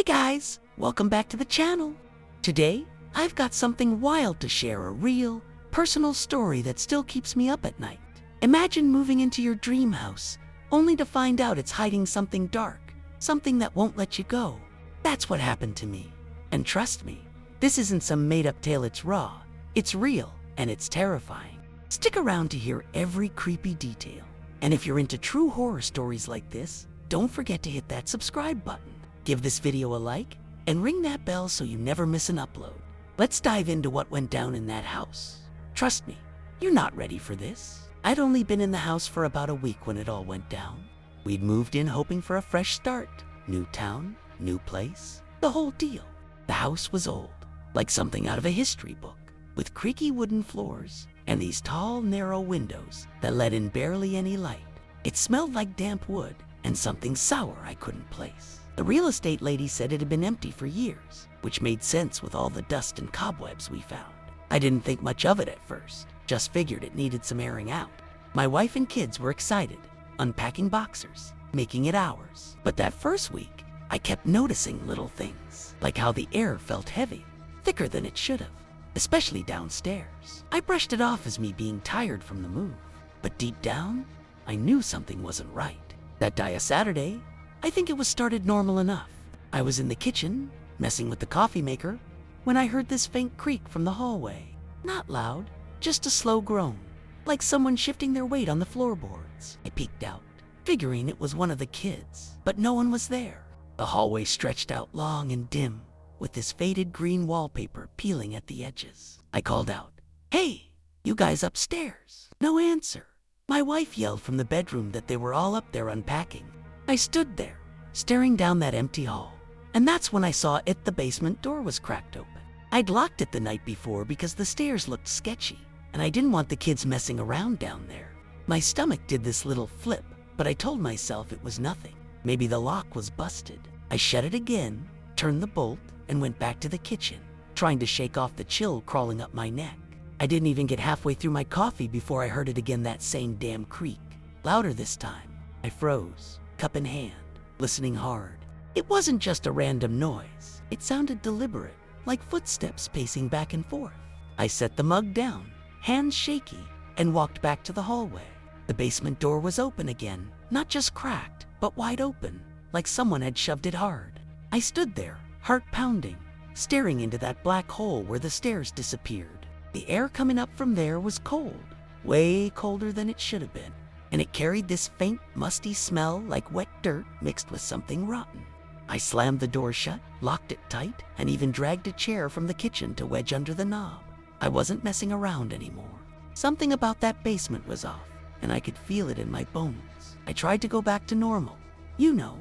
Hey guys, welcome back to the channel. Today, I've got something wild to share, a real, personal story that still keeps me up at night. Imagine moving into your dream house, only to find out it's hiding something dark, something that won't let you go. That's what happened to me. And trust me, this isn't some made-up tale, it's raw, it's real, and it's terrifying. Stick around to hear every creepy detail. And if you're into true horror stories like this, don't forget to hit that subscribe button. Give this video a like, and ring that bell so you never miss an upload. Let's dive into what went down in that house. Trust me, you're not ready for this. I'd only been in the house for about a week when it all went down. We'd moved in hoping for a fresh start. New town, new place, the whole deal. The house was old, like something out of a history book, with creaky wooden floors and these tall, narrow windows that let in barely any light. It smelled like damp wood and something sour I couldn't place. The real estate lady said it had been empty for years, which made sense with all the dust and cobwebs we found. I didn't think much of it at first, just figured it needed some airing out. My wife and kids were excited, unpacking boxers, making it ours. But that first week, I kept noticing little things, like how the air felt heavy, thicker than it should have, especially downstairs. I brushed it off as me being tired from the move, but deep down, I knew something wasn't right. That Saturday, I think it was started normal enough. I was in the kitchen, messing with the coffee maker, when I heard this faint creak from the hallway. Not loud, just a slow groan, like someone shifting their weight on the floorboards. I peeked out, figuring it was one of the kids, but no one was there. The hallway stretched out long and dim, with this faded green wallpaper peeling at the edges. I called out, "Hey, you guys upstairs?" No answer. My wife yelled from the bedroom that they were all up there unpacking. I stood there, staring down that empty hall, and that's when I saw the basement door was cracked open. I'd locked it the night before because the stairs looked sketchy, and I didn't want the kids messing around down there. My stomach did this little flip, but I told myself it was nothing. Maybe the lock was busted. I shut it again, turned the bolt, and went back to the kitchen, trying to shake off the chill crawling up my neck. I didn't even get halfway through my coffee before I heard it again, that same damn creak, louder this time. I froze, cup in hand, listening hard. It wasn't just a random noise. It sounded deliberate, like footsteps pacing back and forth. I set the mug down, hands shaky, and walked back to the hallway. The basement door was open again, not just cracked, but wide open, like someone had shoved it hard. I stood there, heart pounding, staring into that black hole where the stairs disappeared. The air coming up from there was cold, way colder than it should have been. And it carried this faint, musty smell like wet dirt mixed with something rotten. I slammed the door shut, locked it tight, and even dragged a chair from the kitchen to wedge under the knob. I wasn't messing around anymore. Something about that basement was off, and I could feel it in my bones. I tried to go back to normal. You know,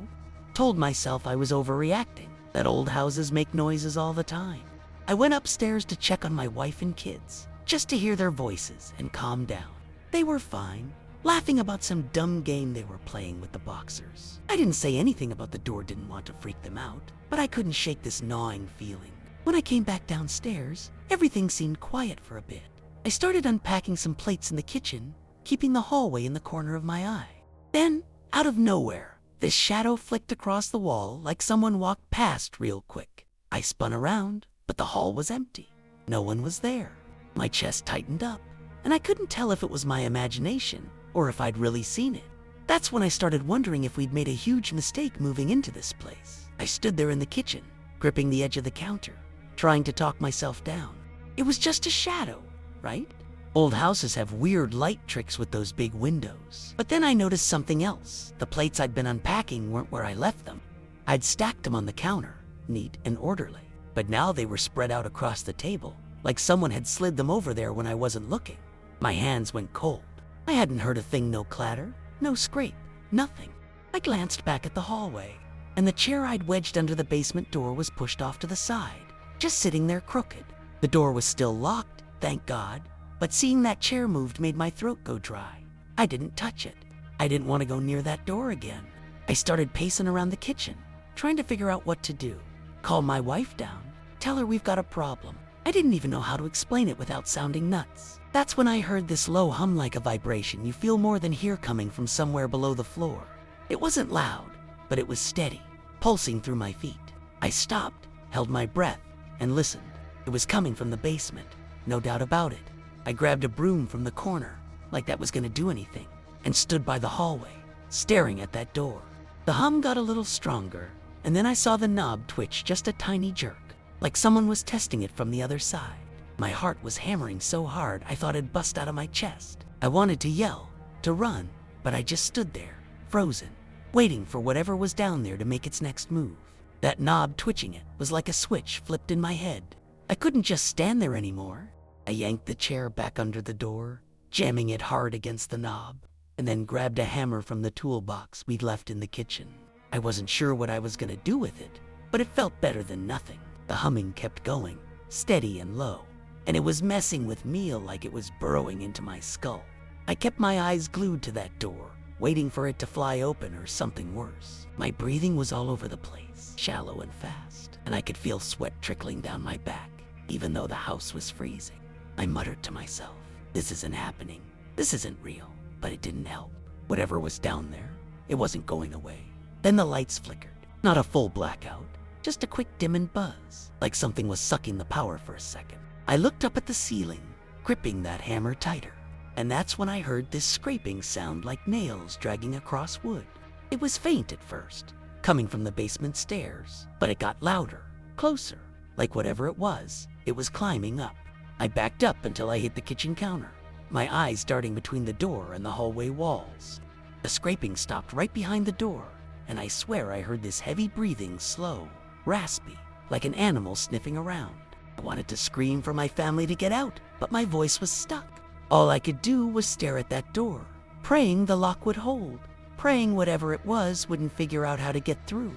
told myself I was overreacting, that old houses make noises all the time. I went upstairs to check on my wife and kids, just to hear their voices and calm down. They were fine, laughing about some dumb game they were playing with the boxers. I didn't say anything about the door, didn't want to freak them out, but I couldn't shake this gnawing feeling. When I came back downstairs, everything seemed quiet for a bit. I started unpacking some plates in the kitchen, keeping the hallway in the corner of my eye. Then, out of nowhere, this shadow flicked across the wall like someone walked past real quick. I spun around, but the hall was empty. No one was there. My chest tightened up, and I couldn't tell if it was my imagination or if I'd really seen it. That's when I started wondering if we'd made a huge mistake moving into this place. I stood there in the kitchen, gripping the edge of the counter, trying to talk myself down. It was just a shadow, right? Old houses have weird light tricks with those big windows. But then I noticed something else. The plates I'd been unpacking weren't where I left them. I'd stacked them on the counter, neat and orderly. But now they were spread out across the table, like someone had slid them over there when I wasn't looking. My hands went cold. I hadn't heard a thing, no clatter, no scrape, nothing. I glanced back at the hallway, and the chair I'd wedged under the basement door was pushed off to the side, just sitting there crooked. The door was still locked, thank God, but seeing that chair moved made my throat go dry. I didn't touch it. I didn't want to go near that door again. I started pacing around the kitchen, trying to figure out what to do. Call my wife down, tell her we've got a problem. I didn't even know how to explain it without sounding nuts. That's when I heard this low hum, like a vibration you feel more than hear, coming from somewhere below the floor. It wasn't loud, but it was steady, pulsing through my feet. I stopped, held my breath, and listened. It was coming from the basement, no doubt about it. I grabbed a broom from the corner, like that was gonna do anything, and stood by the hallway, staring at that door. The hum got a little stronger, and then I saw the knob twitch just a tiny jerk, like someone was testing it from the other side. My heart was hammering so hard I thought it'd bust out of my chest. I wanted to yell, to run, but I just stood there, frozen, waiting for whatever was down there to make its next move. That knob twitching it was like a switch flipped in my head. I couldn't just stand there anymore. I yanked the chair back under the door, jamming it hard against the knob, and then grabbed a hammer from the toolbox we'd left in the kitchen. I wasn't sure what I was gonna do with it, but it felt better than nothing. The humming kept going, steady and low, and it was messing with me like it was burrowing into my skull. I kept my eyes glued to that door, waiting for it to fly open or something worse. My breathing was all over the place, shallow and fast, and I could feel sweat trickling down my back, even though the house was freezing. I muttered to myself, this isn't happening, this isn't real, but it didn't help. Whatever was down there, it wasn't going away. Then the lights flickered, not a full blackout, just a quick dim and buzz, like something was sucking the power for a second. I looked up at the ceiling, gripping that hammer tighter, and that's when I heard this scraping sound like nails dragging across wood. It was faint at first, coming from the basement stairs, but it got louder, closer, like whatever it was climbing up. I backed up until I hit the kitchen counter, my eyes darting between the door and the hallway walls. The scraping stopped right behind the door, and I swear I heard this heavy breathing, slow, raspy, like an animal sniffing around. I wanted to scream for my family to get out, but my voice was stuck. All I could do was stare at that door, praying the lock would hold, praying whatever it was wouldn't figure out how to get through.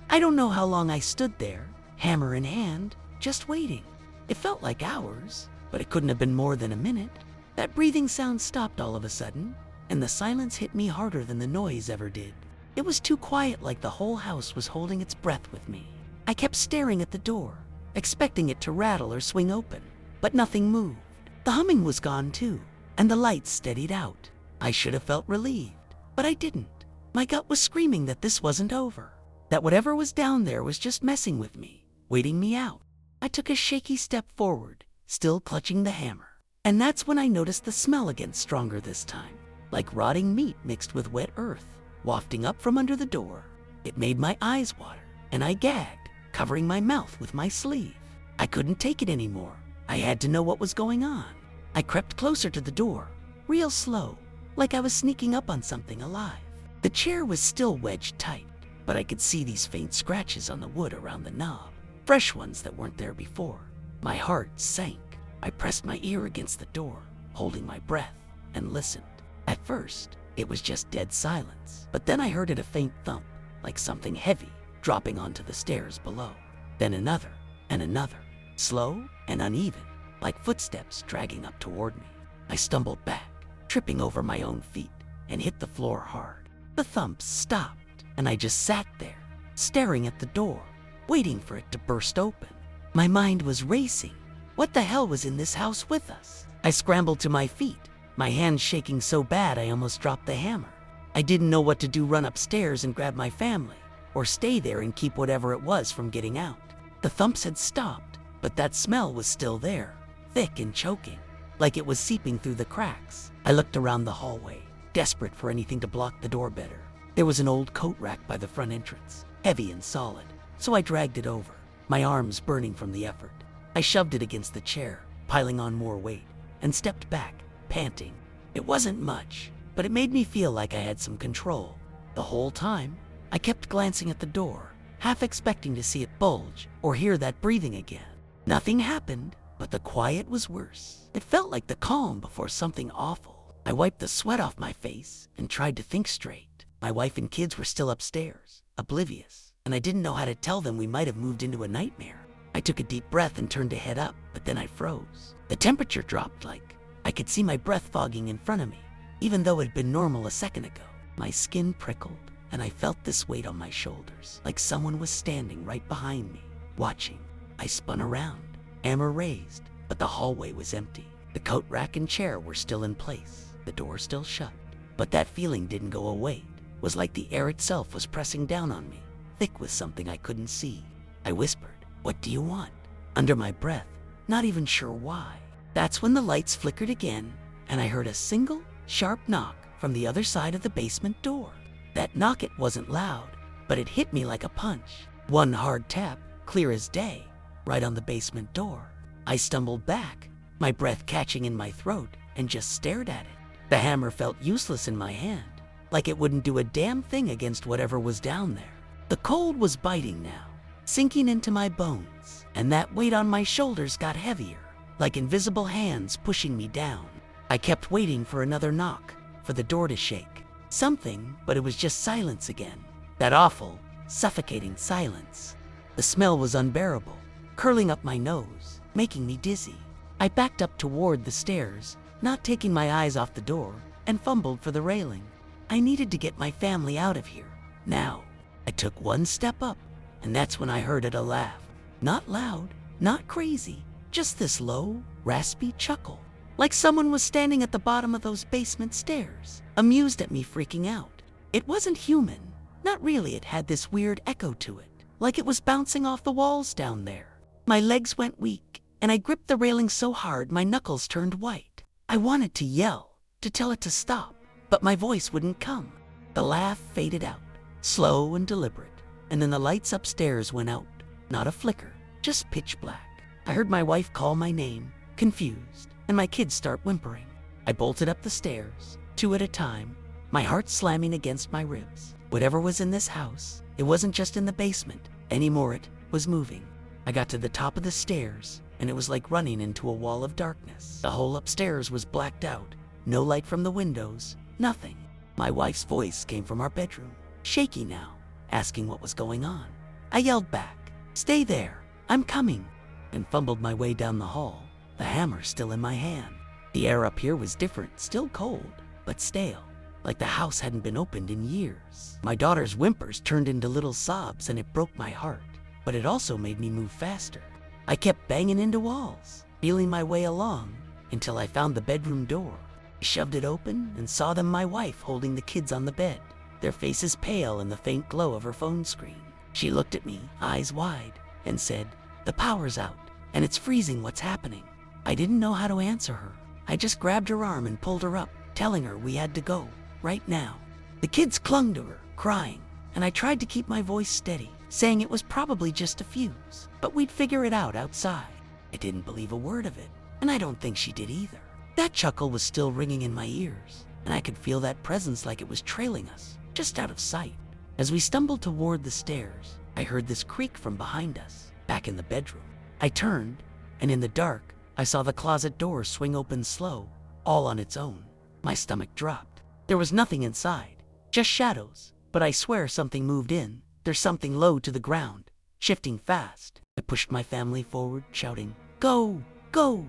I don't know how long I stood there, hammer in hand, just waiting. It felt like hours, but it couldn't have been more than a minute. That breathing sound stopped all of a sudden, and the silence hit me harder than the noise ever did. It was too quiet, like the whole house was holding its breath with me. I kept staring at the door, expecting it to rattle or swing open, but nothing moved. The humming was gone too, and the lights steadied out. I should have felt relieved, but I didn't. My gut was screaming that this wasn't over, that whatever was down there was just messing with me, waiting me out. I took a shaky step forward, still clutching the hammer, and that's when I noticed the smell again, stronger this time, like rotting meat mixed with wet earth, wafting up from under the door. It made my eyes water, and I gagged, covering my mouth with my sleeve. I couldn't take it anymore. I had to know what was going on. I crept closer to the door, real slow, like I was sneaking up on something alive. The chair was still wedged tight, but I could see these faint scratches on the wood around the knob, fresh ones that weren't there before. My heart sank. I pressed my ear against the door, holding my breath, and listened. At first, it was just dead silence, but then I heard it, a faint thump, like something heavy dropping onto the stairs below. Then another, and another, slow and uneven, like footsteps dragging up toward me. I stumbled back, tripping over my own feet, and hit the floor hard. The thumps stopped, and I just sat there, staring at the door, waiting for it to burst open. My mind was racing. What the hell was in this house with us? I scrambled to my feet, my hands shaking so bad I almost dropped the hammer. I didn't know what to do, run upstairs and grab my family, or stay there and keep whatever it was from getting out. The thumps had stopped, but that smell was still there, thick and choking, like it was seeping through the cracks. I looked around the hallway, desperate for anything to block the door better. There was an old coat rack by the front entrance, heavy and solid, so I dragged it over, my arms burning from the effort. I shoved it against the chair, piling on more weight, and stepped back, panting. It wasn't much, but it made me feel like I had some control. The whole time, I kept glancing at the door, half expecting to see it bulge or hear that breathing again. Nothing happened, but the quiet was worse. It felt like the calm before something awful. I wiped the sweat off my face and tried to think straight. My wife and kids were still upstairs, oblivious, and I didn't know how to tell them we might have moved into a nightmare. I took a deep breath and turned to head up, but then I froze. The temperature dropped, like I could see my breath fogging in front of me, even though it had been normal a second ago. My skin prickled, and I felt this weight on my shoulders, like someone was standing right behind me, watching. I spun around, hammer raised, but the hallway was empty. The coat rack and chair were still in place, the door still shut. But that feeling didn't go away. It was like the air itself was pressing down on me, thick with something I couldn't see. I whispered, "What do you want?" under my breath, not even sure why. That's when the lights flickered again, and I heard a single, sharp knock from the other side of the basement door. That knock, it wasn't loud, but it hit me like a punch. One hard tap, clear as day, right on the basement door. I stumbled back, my breath catching in my throat, and just stared at it. The hammer felt useless in my hand, like it wouldn't do a damn thing against whatever was down there. The cold was biting now, sinking into my bones, and that weight on my shoulders got heavier, like invisible hands pushing me down. I kept waiting for another knock, for the door to shake. Something, but it was just silence again. That awful, suffocating silence. The smell was unbearable, curling up my nose, making me dizzy. I backed up toward the stairs, not taking my eyes off the door, and fumbled for the railing. I needed to get my family out of here, now. I took one step up, and that's when I heard a laugh. Not loud, not crazy, just this low, raspy chuckle. Like someone was standing at the bottom of those basement stairs, amused at me freaking out. It wasn't human. Not really. It had this weird echo to it, like it was bouncing off the walls down there. My legs went weak, and I gripped the railing so hard my knuckles turned white. I wanted to yell, to tell it to stop, but my voice wouldn't come. The laugh faded out, slow and deliberate, and then the lights upstairs went out. Not a flicker, just pitch black. I heard my wife call my name, confused, and my kids start whimpering. I bolted up the stairs, 2 at a time, my heart slamming against my ribs. Whatever was in this house, it wasn't just in the basement anymore, it was moving. I got to the top of the stairs, and it was like running into a wall of darkness. The whole upstairs was blacked out, no light from the windows, nothing. My wife's voice came from our bedroom, shaky now, asking what was going on. I yelled back, "Stay there, I'm coming," and fumbled my way down the hall, the hammer still in my hand. The air up here was different, still cold, but stale, like the house hadn't been opened in years. My daughter's whimpers turned into little sobs, and it broke my heart, but it also made me move faster. I kept banging into walls, feeling my way along, until I found the bedroom door. I shoved it open and saw them, my wife holding the kids on the bed, their faces pale in the faint glow of her phone screen. She looked at me, eyes wide, and said, "The power's out, and it's freezing. What's happening?" I didn't know how to answer her. I just grabbed her arm and pulled her up, telling her we had to go, right now. The kids clung to her, crying, and I tried to keep my voice steady, saying it was probably just a fuse, but we'd figure it out outside. I didn't believe a word of it, and I don't think she did either. That chuckle was still ringing in my ears, and I could feel that presence like it was trailing us, just out of sight. As we stumbled toward the stairs, I heard this creak from behind us, back in the bedroom. I turned, and in the dark, I saw the closet door swing open slow, all on its own. My stomach dropped. There was nothing inside, just shadows, but I swear something moved in. There's something low to the ground, shifting fast. I pushed my family forward, shouting, "Go, go!"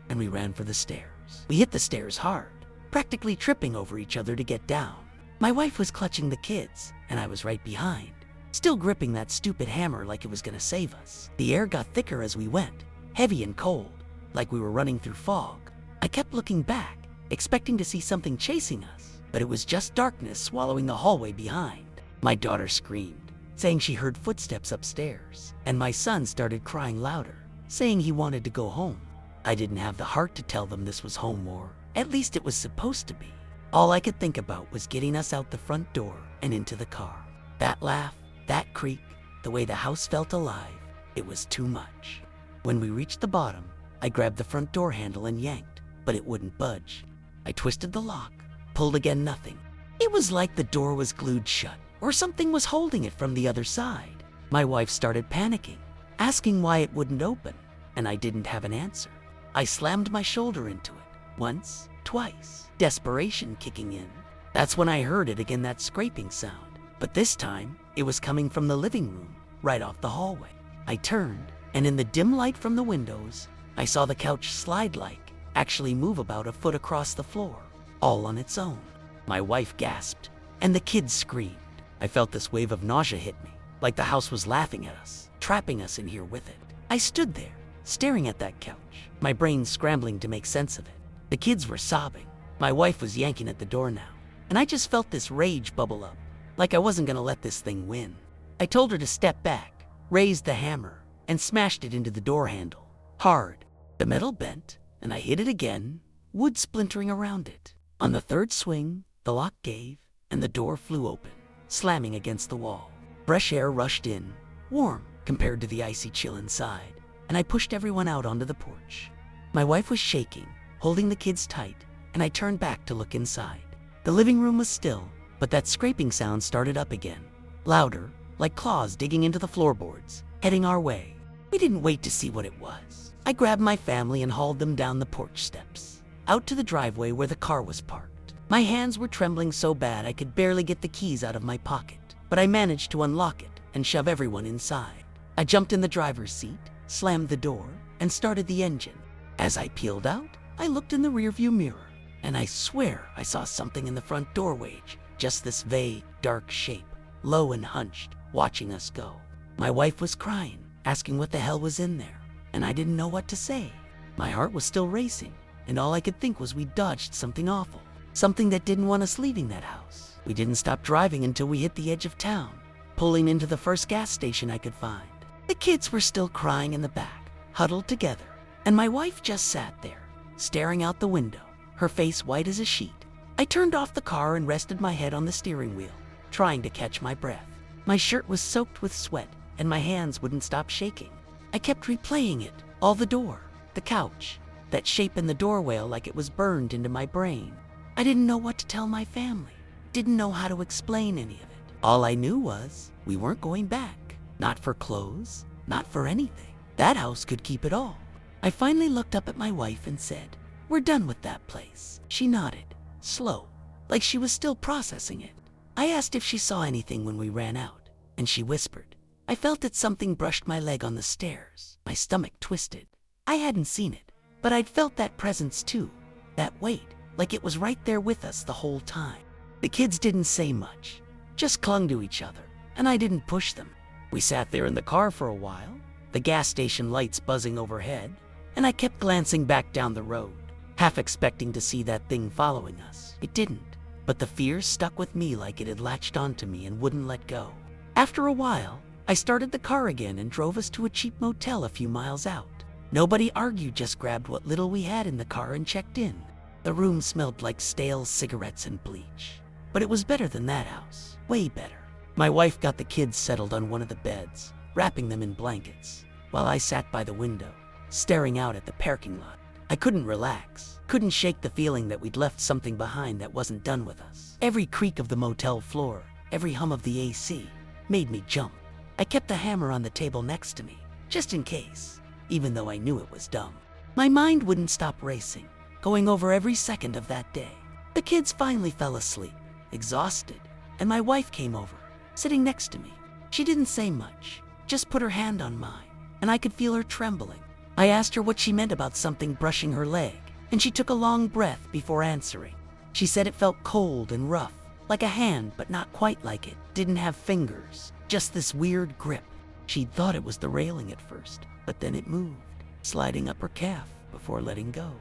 and we ran for the stairs. We hit the stairs hard, practically tripping over each other to get down. My wife was clutching the kids, and I was right behind, still gripping that stupid hammer like it was gonna save us. The air got thicker as we went, heavy and cold, like we were running through fog. I kept looking back, expecting to see something chasing us, but it was just darkness swallowing the hallway behind. My daughter screamed, saying she heard footsteps upstairs, and my son started crying louder, saying he wanted to go home. I didn't have the heart to tell them this was home, or at least it was supposed to be. All I could think about was getting us out the front door and into the car. That laugh, that creak, the way the house felt alive, it was too much. When we reached the bottom, I grabbed the front door handle and yanked, but it wouldn't budge. I twisted the lock, pulled again, nothing. It was like the door was glued shut, or something was holding it from the other side. My wife started panicking, asking why it wouldn't open, and I didn't have an answer. I slammed my shoulder into it, once, twice, desperation kicking in. That's when I heard it again, that scraping sound, but this time it was coming from the living room, right off the hallway. I turned, and in the dim light from the windows, I saw the couch slide-like, actually move about a foot across the floor, all on its own. My wife gasped, and the kids screamed. I felt this wave of nausea hit me, like the house was laughing at us, trapping us in here with it. I stood there, staring at that couch, my brain scrambling to make sense of it. The kids were sobbing. My wife was yanking at the door now, and I just felt this rage bubble up, like I wasn't gonna let this thing win. I told her to step back, raised the hammer, and smashed it into the door handle. Hard. The metal bent, and I hit it again, wood splintering around it. On the third swing, the lock gave, and the door flew open, slamming against the wall. Fresh air rushed in, warm compared to the icy chill inside, and I pushed everyone out onto the porch. My wife was shaking, holding the kids tight, and I turned back to look inside. The living room was still, but that scraping sound started up again, louder, like claws digging into the floorboards, heading our way. We didn't wait to see what it was. I grabbed my family and hauled them down the porch steps, out to the driveway where the car was parked. My hands were trembling so bad I could barely get the keys out of my pocket, but I managed to unlock it and shove everyone inside. I jumped in the driver's seat, slammed the door, and started the engine. As I peeled out, I looked in the rearview mirror, and I swear I saw something in the front doorway, just this vague, dark shape, low and hunched, watching us go. My wife was crying, asking what the hell was in there, and I didn't know what to say. My heart was still racing, and all I could think was we dodged something awful, something that didn't want us leaving that house. We didn't stop driving until we hit the edge of town, pulling into the first gas station I could find. The kids were still crying in the back, huddled together, and my wife just sat there, staring out the window, her face white as a sheet. I turned off the car and rested my head on the steering wheel, trying to catch my breath. My shirt was soaked with sweat, and my hands wouldn't stop shaking. I kept replaying it, all the door, the couch, that shape in the doorway like it was burned into my brain. I didn't know what to tell my family, didn't know how to explain any of it. All I knew was we weren't going back, not for clothes, not for anything. That house could keep it all. I finally looked up at my wife and said, "We're done with that place." She nodded, slow, like she was still processing it. I asked if she saw anything when we ran out, and she whispered. I felt that something brushed my leg on the stairs. My stomach twisted. I hadn't seen it, but I'd felt that presence too, that weight, like it was right there with us the whole time. The kids didn't say much, just clung to each other, and I didn't push them. We sat there in the car for a while, the gas station lights buzzing overhead, and I kept glancing back down the road, half expecting to see that thing following us. It didn't, but the fear stuck with me like it had latched onto me and wouldn't let go. After a while, I started the car again and drove us to a cheap motel a few miles out. Nobody argued, just grabbed what little we had in the car and checked in. The room smelled like stale cigarettes and bleach, but it was better than that house, way better. My wife got the kids settled on one of the beds, wrapping them in blankets, while I sat by the window, staring out at the parking lot. I couldn't relax, couldn't shake the feeling that we'd left something behind that wasn't done with us. Every creak of the motel floor, every hum of the AC, made me jump. I kept the hammer on the table next to me, just in case, even though I knew it was dumb. My mind wouldn't stop racing, going over every second of that day. The kids finally fell asleep, exhausted, and my wife came over, sitting next to me. She didn't say much, just put her hand on mine, and I could feel her trembling. I asked her what she meant about something brushing her leg, and she took a long breath before answering. She said it felt cold and rough, like a hand, but not quite like it. Didn't have fingers, just this weird grip. She'd thought it was the railing at first, but then it moved, sliding up her calf before letting go.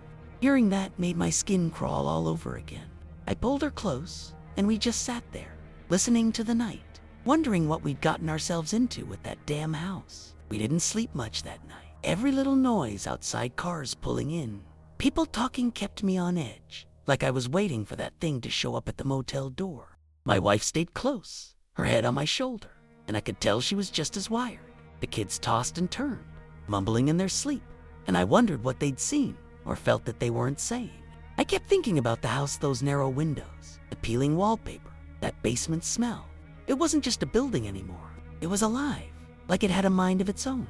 Hearing that made my skin crawl all over again. I pulled her close, and we just sat there, listening to the night, wondering what we'd gotten ourselves into with that damn house. We didn't sleep much that night. Every little noise outside, cars pulling in, people talking, kept me on edge, like I was waiting for that thing to show up at the motel door. My wife stayed close, her head on my shoulder, and I could tell she was just as wired. The kids tossed and turned, mumbling in their sleep, and I wondered what they'd seen or felt that they weren't saying. I kept thinking about the house, those narrow windows, the peeling wallpaper, that basement smell. It wasn't just a building anymore. It was alive, like it had a mind of its own.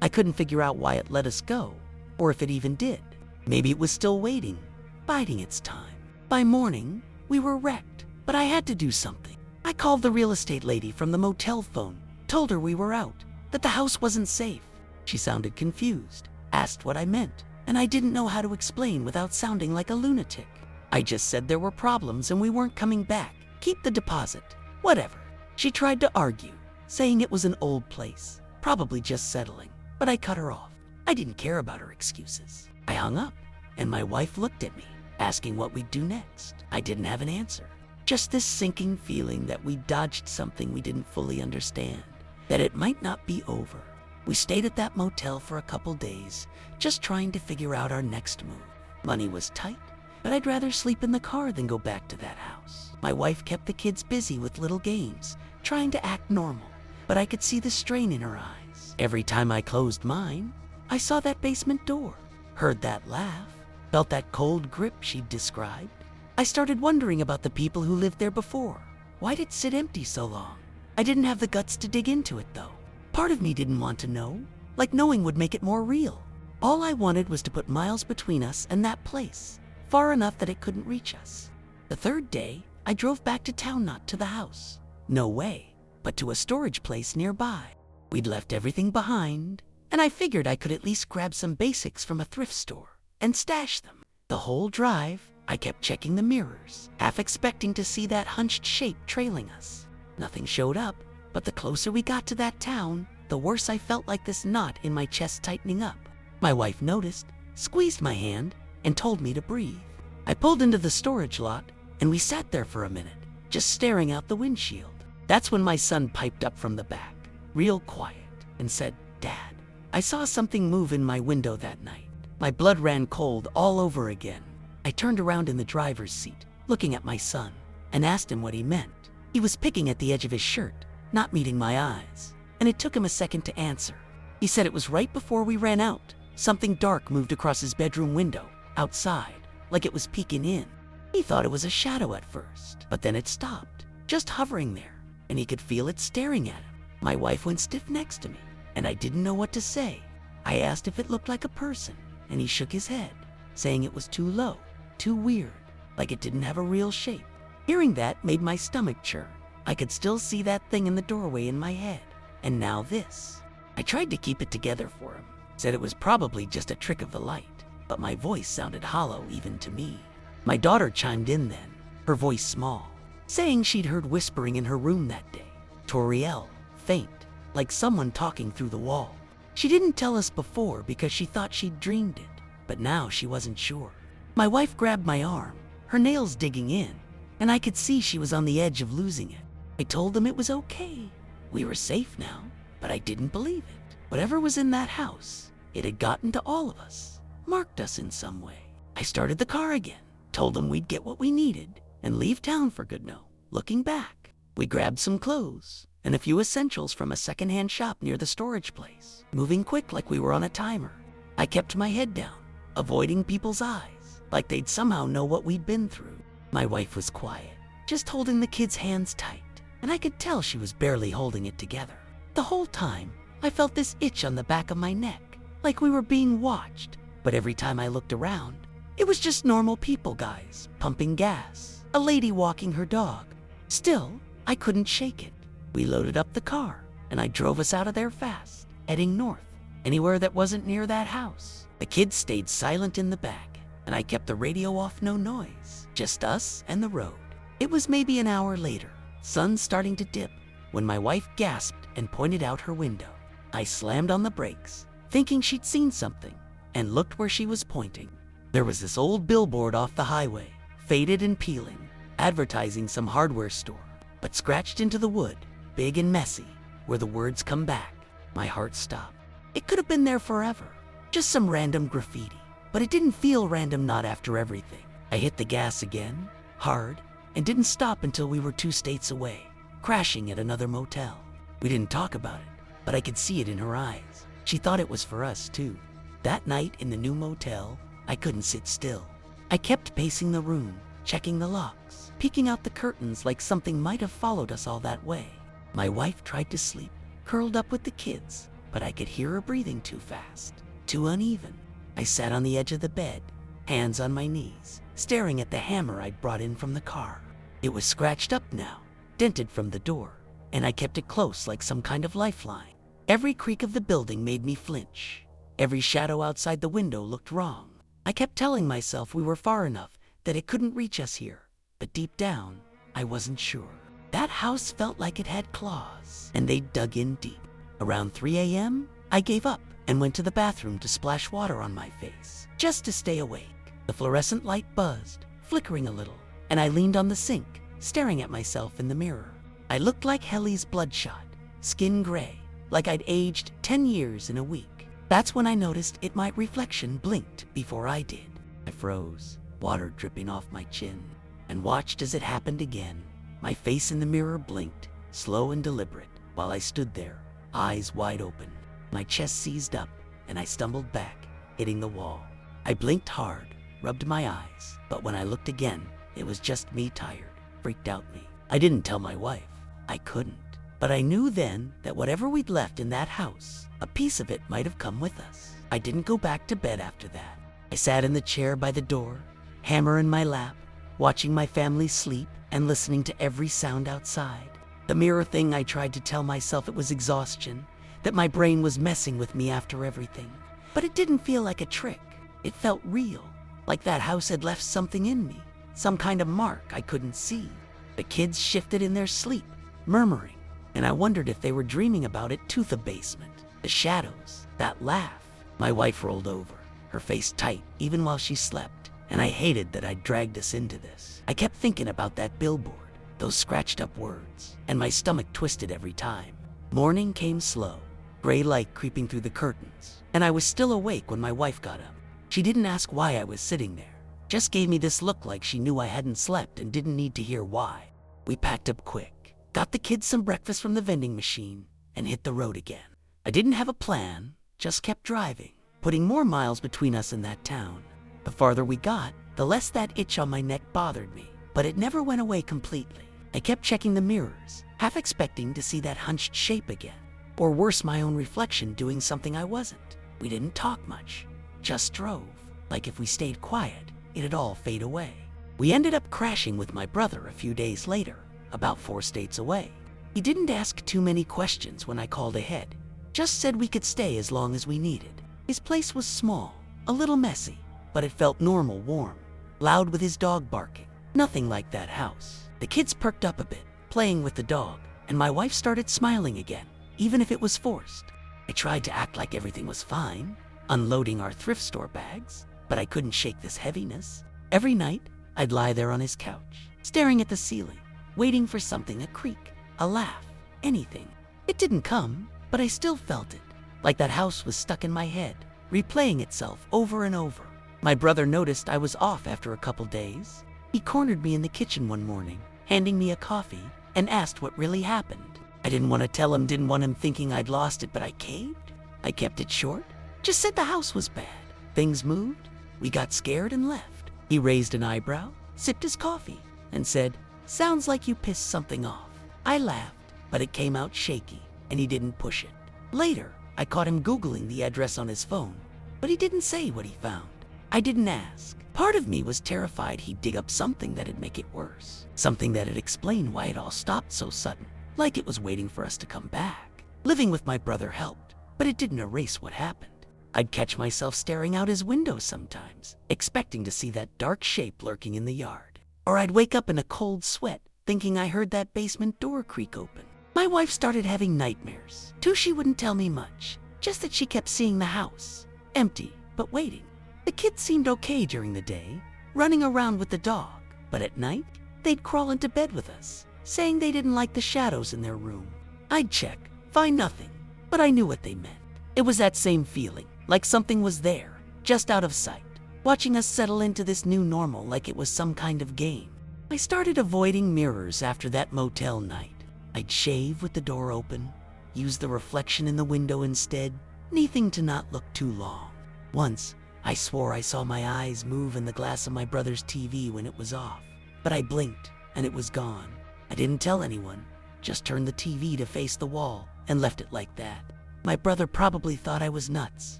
I couldn't figure out why it let us go, or if it even did. Maybe it was still waiting, biding its time. By morning, we were wrecked, but I had to do something. I called the real estate lady from the motel phone, told her we were out, that the house wasn't safe. She sounded confused, asked what I meant, and I didn't know how to explain without sounding like a lunatic. I just said there were problems and we weren't coming back. Keep the deposit, whatever. She tried to argue, saying it was an old place, probably just settling, but I cut her off. I didn't care about her excuses. I hung up, and my wife looked at me, asking what we'd do next. I didn't have an answer. Just this sinking feeling that we dodged something we didn't fully understand, that it might not be over. We stayed at that motel for a couple days, just trying to figure out our next move. Money was tight, but I'd rather sleep in the car than go back to that house. My wife kept the kids busy with little games, trying to act normal, but I could see the strain in her eyes. Every time I closed mine, I saw that basement door, heard that laugh, felt that cold grip she'd described. I started wondering about the people who lived there before. Why did it sit empty so long? I didn't have the guts to dig into it though. Part of me didn't want to know, like knowing would make it more real. All I wanted was to put miles between us and that place, far enough that it couldn't reach us. The third day, I drove back to town, not to the house. No way, but to a storage place nearby. We'd left everything behind, and I figured I could at least grab some basics from a thrift store and stash them. The whole drive, I kept checking the mirrors, half expecting to see that hunched shape trailing us. Nothing showed up, but the closer we got to that town, the worse I felt like this knot in my chest tightening up. My wife noticed, squeezed my hand, and told me to breathe. I pulled into the storage lot, and we sat there for a minute, just staring out the windshield. That's when my son piped up from the back, real quiet, and said, "Dad, I saw something move in my window that night." My blood ran cold all over again. I turned around in the driver's seat, looking at my son, and asked him what he meant. He was picking at the edge of his shirt, not meeting my eyes, and it took him a second to answer. He said it was right before we ran out. Something dark moved across his bedroom window, outside, like it was peeking in. He thought it was a shadow at first, but then it stopped, just hovering there, and he could feel it staring at him. My wife went stiff next to me, and I didn't know what to say. I asked if it looked like a person, and he shook his head, saying it was too low, too weird, like it didn't have a real shape. Hearing that made my stomach churn. I could still see that thing in the doorway in my head, and now this. I tried to keep it together for him, said it was probably just a trick of the light, but my voice sounded hollow even to me. My daughter chimed in then, her voice small, saying she'd heard whispering in her room that day. Toriel, faint, like someone talking through the wall. She didn't tell us before because she thought she'd dreamed it, but now she wasn't sure. My wife grabbed my arm, her nails digging in, and I could see she was on the edge of losing it. I told them it was okay. We were safe now, but I didn't believe it. Whatever was in that house, it had gotten to all of us, marked us in some way. I started the car again, told them we'd get what we needed, and leave town for good no. Looking back, we grabbed some clothes and a few essentials from a secondhand shop near the storage place, moving quick like we were on a timer. I kept my head down, avoiding people's eyes, like they'd somehow know what we'd been through. My wife was quiet, just holding the kids' hands tight, and I could tell she was barely holding it together. The whole time, I felt this itch on the back of my neck, like we were being watched, but every time I looked around, it was just normal people, guys, pumping gas, a lady walking her dog. Still, I couldn't shake it. We loaded up the car, and I drove us out of there fast, heading north, anywhere that wasn't near that house. The kids stayed silent in the back, and I kept the radio off, no noise, just us and the road. It was maybe an hour later, sun starting to dip, when my wife gasped and pointed out her window. I slammed on the brakes, thinking she'd seen something, and looked where she was pointing. There was this old billboard off the highway, faded and peeling, advertising some hardware store, but scratched into the wood, big and messy, where the words come back. My heart stopped. It could have been there forever, just some random graffiti, but it didn't feel random, not after everything. I hit the gas again, hard, and didn't stop until we were 2 states away, crashing at another motel. We didn't talk about it, but I could see it in her eyes. She thought it was for us too. That night in the new motel, I couldn't sit still. I kept pacing the room, checking the locks, peeking out the curtains like something might have followed us all that way. My wife tried to sleep, curled up with the kids, but I could hear her breathing too fast, too uneven. I sat on the edge of the bed, hands on my knees, staring at the hammer I'd brought in from the car. It was scratched up now, dented from the door, and I kept it close like some kind of lifeline. Every creak of the building made me flinch. Every shadow outside the window looked wrong. I kept telling myself we were far enough that it couldn't reach us here, but deep down, I wasn't sure. That house felt like it had claws, and they dug in deep. Around 3 a.m., I gave up and went to the bathroom to splash water on my face, just to stay awake. The fluorescent light buzzed, flickering a little, and I leaned on the sink, staring at myself in the mirror. I looked like Helly's bloodshot, skin gray, like I'd aged 10 years in a week. That's when I noticed my reflection blinked before I did. I froze, water dripping off my chin, and watched as it happened again. My face in the mirror blinked, slow and deliberate, while I stood there, eyes wide open. My chest seized up, and I stumbled back, hitting the wall. I blinked hard, rubbed my eyes, but when I looked again, it was just me tired, freaked out me. I didn't tell my wife. I couldn't. But I knew then that whatever we'd left in that house, a piece of it might have come with us. I didn't go back to bed after that. I sat in the chair by the door, hammer in my lap, watching my family sleep and listening to every sound outside. The mirror thing, I tried to tell myself it was exhaustion, that my brain was messing with me after everything. But it didn't feel like a trick. It felt real, like that house had left something in me, some kind of mark I couldn't see. The kids shifted in their sleep, murmuring, and I wondered if they were dreaming about it too. The basement, the shadows, that laugh. My wife rolled over, her face tight even while she slept, and I hated that I'd dragged us into this. I kept thinking about that billboard, those scratched up words, and my stomach twisted every time. Morning came slow, gray light creeping through the curtains, and I was still awake when my wife got up. She didn't ask why I was sitting there, just gave me this look like she knew I hadn't slept and didn't need to hear why. We packed up quick, got the kids some breakfast from the vending machine, and hit the road again. I didn't have a plan, just kept driving, putting more miles between us and that town. The farther we got, the less that itch on my neck bothered me, but it never went away completely. I kept checking the mirrors, half expecting to see that hunched shape again, or worse, my own reflection doing something I wasn't. We didn't talk much, just drove, like if we stayed quiet, it'd all fade away. We ended up crashing with my brother a few days later, about 4 states away. He didn't ask too many questions when I called ahead, just said we could stay as long as we needed. His place was small, a little messy, but it felt normal, warm, loud with his dog barking. Nothing like that house. The kids perked up a bit, playing with the dog, and my wife started smiling again, even if it was forced. I tried to act like everything was fine, unloading our thrift store bags, but I couldn't shake this heaviness. Every night, I'd lie there on his couch, staring at the ceiling, waiting for something, a creak, a laugh, anything. It didn't come, but I still felt it, like that house was stuck in my head, replaying itself over and over. My brother noticed I was off after a couple days. He cornered me in the kitchen one morning, handing me a coffee, and asked what really happened. I didn't want to tell him, didn't want him thinking I'd lost it, but I caved. I kept it short, just said the house was bad. Things moved, we got scared and left. He raised an eyebrow, sipped his coffee, and said, "Sounds like you pissed something off." I laughed, but it came out shaky, and he didn't push it. Later, I caught him Googling the address on his phone, but he didn't say what he found. I didn't ask. Part of me was terrified he'd dig up something that'd make it worse, something that'd explain why it all stopped so sudden, like it was waiting for us to come back. Living with my brother helped, but it didn't erase what happened. I'd catch myself staring out his window sometimes, expecting to see that dark shape lurking in the yard. Or I'd wake up in a cold sweat, thinking I heard that basement door creak open. My wife started having nightmares. Too, she wouldn't tell me much, just that she kept seeing the house, empty, but waiting. The kids seemed okay during the day, running around with the dog, but at night, they'd crawl into bed with us, saying they didn't like the shadows in their room. I'd check, find nothing, but I knew what they meant. It was that same feeling, like something was there, just out of sight, watching us settle into this new normal like it was some kind of game. I started avoiding mirrors after that motel night. I'd shave with the door open, use the reflection in the window instead, anything to not look too long. Once, I swore I saw my eyes move in the glass of my brother's TV when it was off, but I blinked and it was gone. I didn't tell anyone, just turned the TV to face the wall and left it like that. My brother probably thought I was nuts,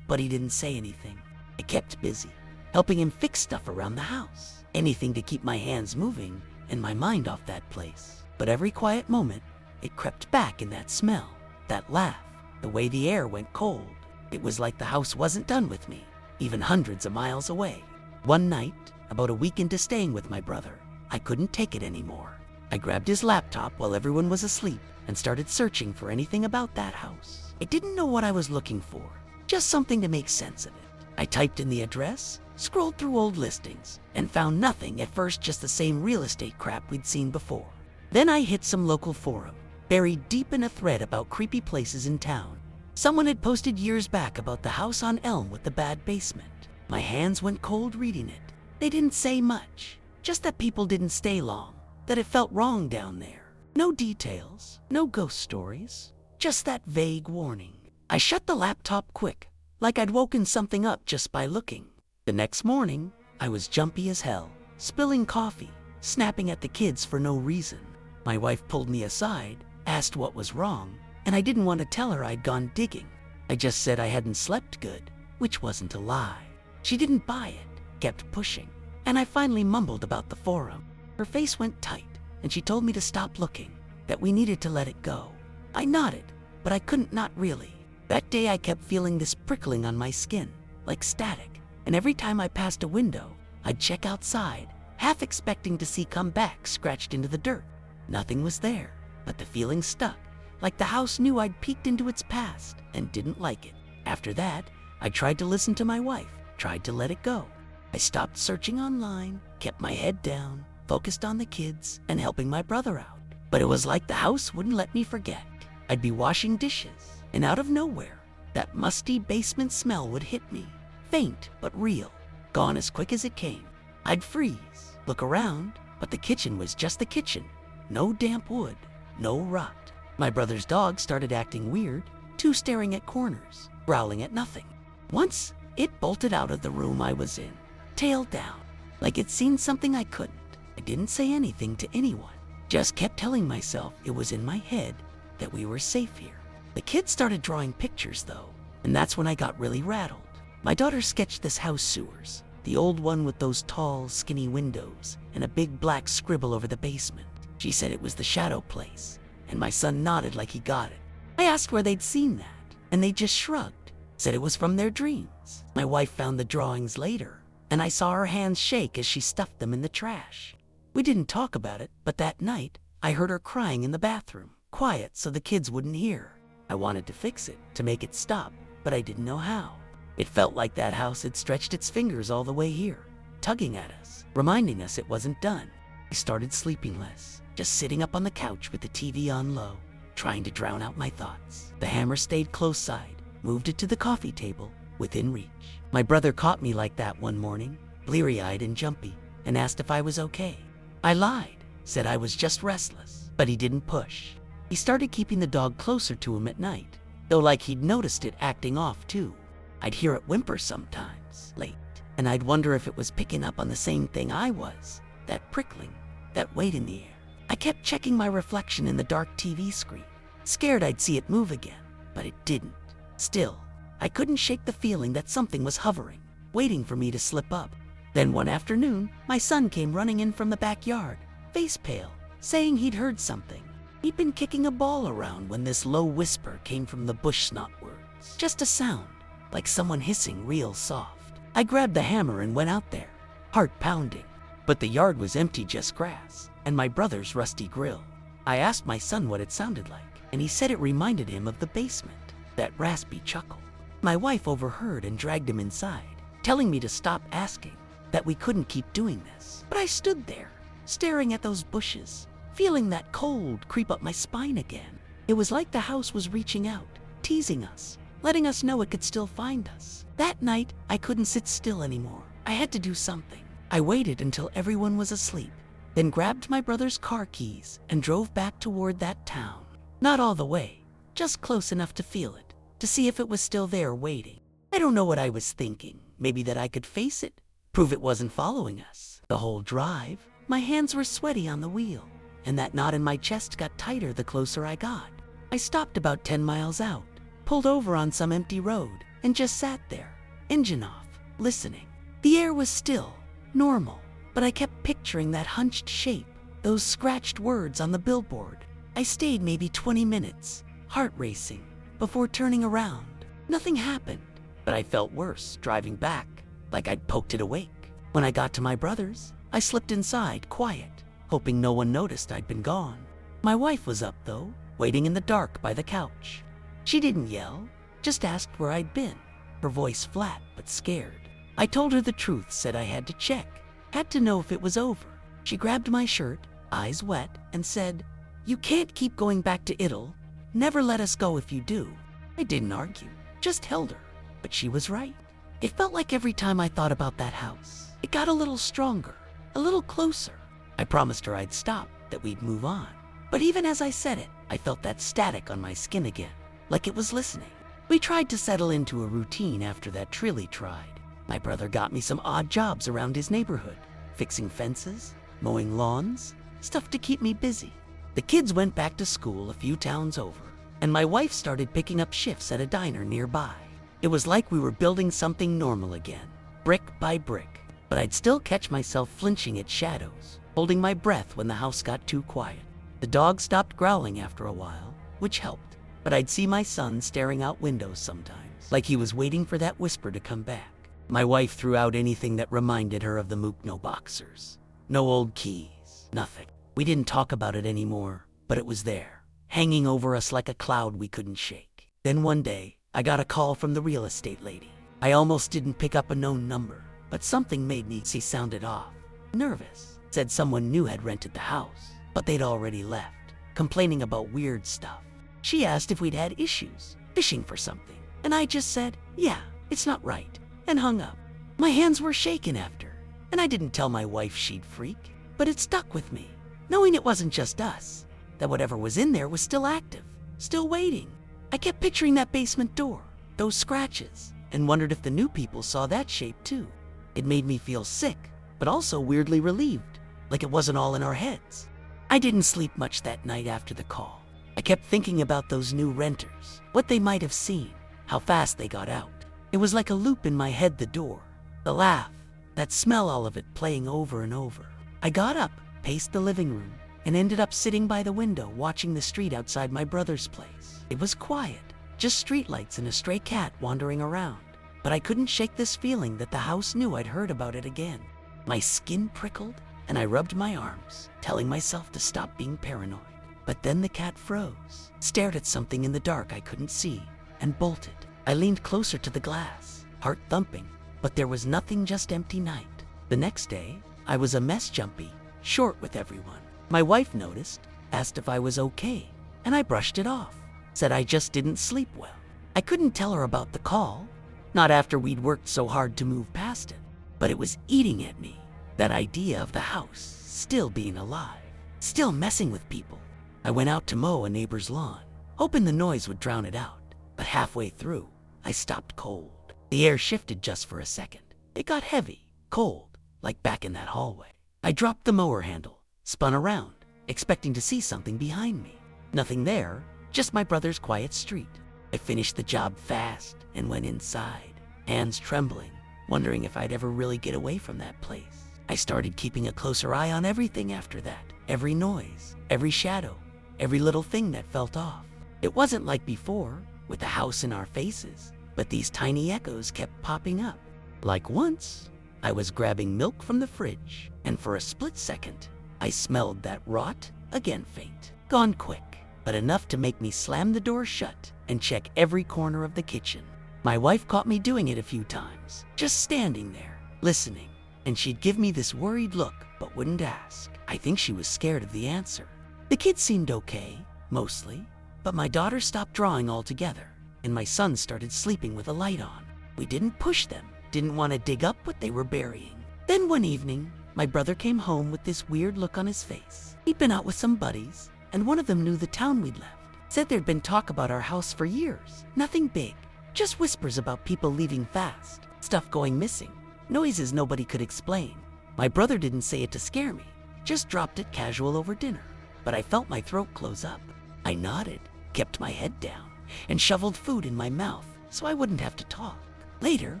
but he didn't say anything. I kept busy, helping him fix stuff around the house, anything to keep my hands moving and my mind off that place. But every quiet moment, it crept back in that smell, that laugh, the way the air went cold. It was like the house wasn't done with me, even hundreds of miles away. One night, about a week into staying with my brother, I couldn't take it anymore. I grabbed his laptop while everyone was asleep and started searching for anything about that house. I didn't know what I was looking for, just something to make sense of it. I typed in the address, scrolled through old listings, and found nothing at first, just the same real estate crap we'd seen before. Then I hit some local forum, buried deep in a thread about creepy places in town. Someone had posted years back about the house on Elm with the bad basement. My hands went cold reading it. They didn't say much, just that people didn't stay long, that it felt wrong down there. No details, no ghost stories, just that vague warning. I shut the laptop quick, like I'd woken something up just by looking. The next morning, I was jumpy as hell, spilling coffee, snapping at the kids for no reason. My wife pulled me aside, asked what was wrong, and I didn't want to tell her I'd gone digging. I just said I hadn't slept good, which wasn't a lie. She didn't buy it, kept pushing, and I finally mumbled about the forum. Her face went tight, and she told me to stop looking, that we needed to let it go. I nodded, but I couldn't not really. That day I kept feeling this prickling on my skin, like static, and every time I passed a window, I'd check outside, half expecting to see come back scratched into the dirt. Nothing was there, but the feeling stuck, like the house knew I'd peeked into its past and didn't like it. After that, I tried to listen to my wife, tried to let it go. I stopped searching online, kept my head down, focused on the kids and helping my brother out. But it was like the house wouldn't let me forget. I'd be washing dishes, and out of nowhere, that musty basement smell would hit me. Faint but real, gone as quick as it came. I'd freeze, look around, but the kitchen was just the kitchen. No damp wood, no rot. My brother's dog started acting weird, too, staring at corners, growling at nothing. Once, it bolted out of the room I was in, tail down, like it'd seen something I couldn't. I didn't say anything to anyone, just kept telling myself it was in my head that we were safe here. The kids started drawing pictures though, and that's when I got really rattled. My daughter sketched this house sewers, the old one with those tall, skinny windows and a big black scribble over the basement. She said it was the shadow place, and my son nodded like he got it. I asked where they'd seen that, and they just shrugged, said it was from their dreams. My wife found the drawings later, and I saw her hands shake as she stuffed them in the trash. We didn't talk about it, but that night, I heard her crying in the bathroom, quiet so the kids wouldn't hear. I wanted to fix it, to make it stop, but I didn't know how. It felt like that house had stretched its fingers all the way here, tugging at us, reminding us it wasn't done. I started sleeping less, just sitting up on the couch with the TV on low, trying to drown out my thoughts. The hammer stayed close side, moved it to the coffee table, within reach. My brother caught me like that one morning, bleary-eyed and jumpy, and asked if I was okay. I lied, said I was just restless, but he didn't push. He started keeping the dog closer to him at night, though like he'd noticed it acting off too. I'd hear it whimper sometimes, late, and I'd wonder if it was picking up on the same thing I was, that prickling, that weight in the air. I kept checking my reflection in the dark TV screen, scared I'd see it move again, but it didn't. Still, I couldn't shake the feeling that something was hovering, waiting for me to slip up. Then one afternoon, my son came running in from the backyard, face pale, saying he'd heard something. He'd been kicking a ball around when this low whisper came from the bush snotwards. Just a sound, like someone hissing real soft. I grabbed the hammer and went out there, heart pounding. But the yard was empty, just grass, and my brother's rusty grill. I asked my son what it sounded like, and he said it reminded him of the basement, that raspy chuckle. My wife overheard and dragged him inside, telling me to stop asking, that we couldn't keep doing this. But I stood there, staring at those bushes, feeling that cold creep up my spine again. It was like the house was reaching out, teasing us, letting us know it could still find us. That night, I couldn't sit still anymore. I had to do something. I waited until everyone was asleep, then grabbed my brother's car keys and drove back toward that town. Not all the way, just close enough to feel it, to see if it was still there waiting. I don't know what I was thinking. Maybe that I could face it, prove it wasn't following us. The whole drive, my hands were sweaty on the wheel, and that knot in my chest got tighter the closer I got. I stopped about 10 miles out, pulled over on some empty road, and just sat there, engine off, listening. The air was still, normal, but I kept picturing that hunched shape, those scratched words on the billboard. I stayed maybe 20 minutes, heart racing, before turning around. Nothing happened, but I felt worse driving back, like I'd poked it awake. When I got to my brother's, I slipped inside, quiet, hoping no one noticed I'd been gone. My wife was up though, waiting in the dark by the couch. She didn't yell, just asked where I'd been, her voice flat but scared. I told her the truth, said I had to check, had to know if it was over. She grabbed my shirt, eyes wet, and said, "You can't keep going back to Ital. Never let us go if you do." I didn't argue, just held her. But she was right. It felt like every time I thought about that house, it got a little stronger, a little closer. I promised her I'd stop, that we'd move on. But even as I said it, I felt that static on my skin again, like it was listening. We tried to settle into a routine after that Trilly tried. My brother got me some odd jobs around his neighborhood, fixing fences, mowing lawns, stuff to keep me busy. The kids went back to school a few towns over, and my wife started picking up shifts at a diner nearby. It was like we were building something normal again, brick by brick. But I'd still catch myself flinching at shadows, holding my breath when the house got too quiet. The dog stopped growling after a while, which helped. But I'd see my son staring out windows sometimes, like he was waiting for that whisper to come back. My wife threw out anything that reminded her of the Mukno boxers. No old keys, nothing. We didn't talk about it anymore, but it was there, hanging over us like a cloud we couldn't shake. Then one day, I got a call from the real estate lady. I almost didn't pick up a known number, but something made me sounded off. Nervous. Said someone new had rented the house, but they'd already left, complaining about weird stuff. She asked if we'd had issues, fishing for something, and I just said, "Yeah, it's not right," and hung up. My hands were shaking after, and I didn't tell my wife she'd freak, but it stuck with me, knowing it wasn't just us, that whatever was in there was still active, still waiting. I kept picturing that basement door, those scratches, and wondered if the new people saw that shape too. It made me feel sick, but also weirdly relieved, like it wasn't all in our heads. I didn't sleep much that night after the call. I kept thinking about those new renters, what they might have seen, how fast they got out. It was like a loop in my head, the door, the laugh, that smell, all of it playing over and over. I got up, paced the living room, and ended up sitting by the window watching the street outside my brother's place. It was quiet, just streetlights and a stray cat wandering around. But I couldn't shake this feeling that the house knew I'd heard about it again. My skin prickled, and I rubbed my arms, telling myself to stop being paranoid. But then the cat froze, stared at something in the dark I couldn't see, and bolted. I leaned closer to the glass, heart thumping, but there was nothing, just empty night. The next day, I was a mess, jumpy, short with everyone. My wife noticed, asked if I was okay, and I brushed it off, said I just didn't sleep well. I couldn't tell her about the call, not after we'd worked so hard to move past it, but it was eating at me, that idea of the house still being alive, still messing with people. I went out to mow a neighbor's lawn, hoping the noise would drown it out, but halfway through, I stopped cold. The air shifted just for a second. It got heavy, cold, like back in that hallway. I dropped the mower handle, spun around, expecting to see something behind me. Nothing there, just my brother's quiet street. I finished the job fast and went inside, hands trembling, wondering if I'd ever really get away from that place. I started keeping a closer eye on everything after that. Every noise, every shadow, every little thing that felt off. It wasn't like before, with the house in our faces, but these tiny echoes kept popping up. Like once, I was grabbing milk from the fridge, and for a split second, I smelled that rot, again faint, gone quick, but enough to make me slam the door shut and check every corner of the kitchen. My wife caught me doing it a few times, just standing there, listening, and she'd give me this worried look, but wouldn't ask. I think she was scared of the answer. The kids seemed okay, mostly, but my daughter stopped drawing altogether, and my son started sleeping with a light on. We didn't push them, didn't want to dig up what they were burying. Then one evening, my brother came home with this weird look on his face. He'd been out with some buddies, and one of them knew the town we'd left. Said there'd been talk about our house for years. Nothing big, just whispers about people leaving fast, stuff going missing, noises nobody could explain. My brother didn't say it to scare me, just dropped it casual over dinner. But I felt my throat close up. I nodded, kept my head down, and shoveled food in my mouth so I wouldn't have to talk. Later,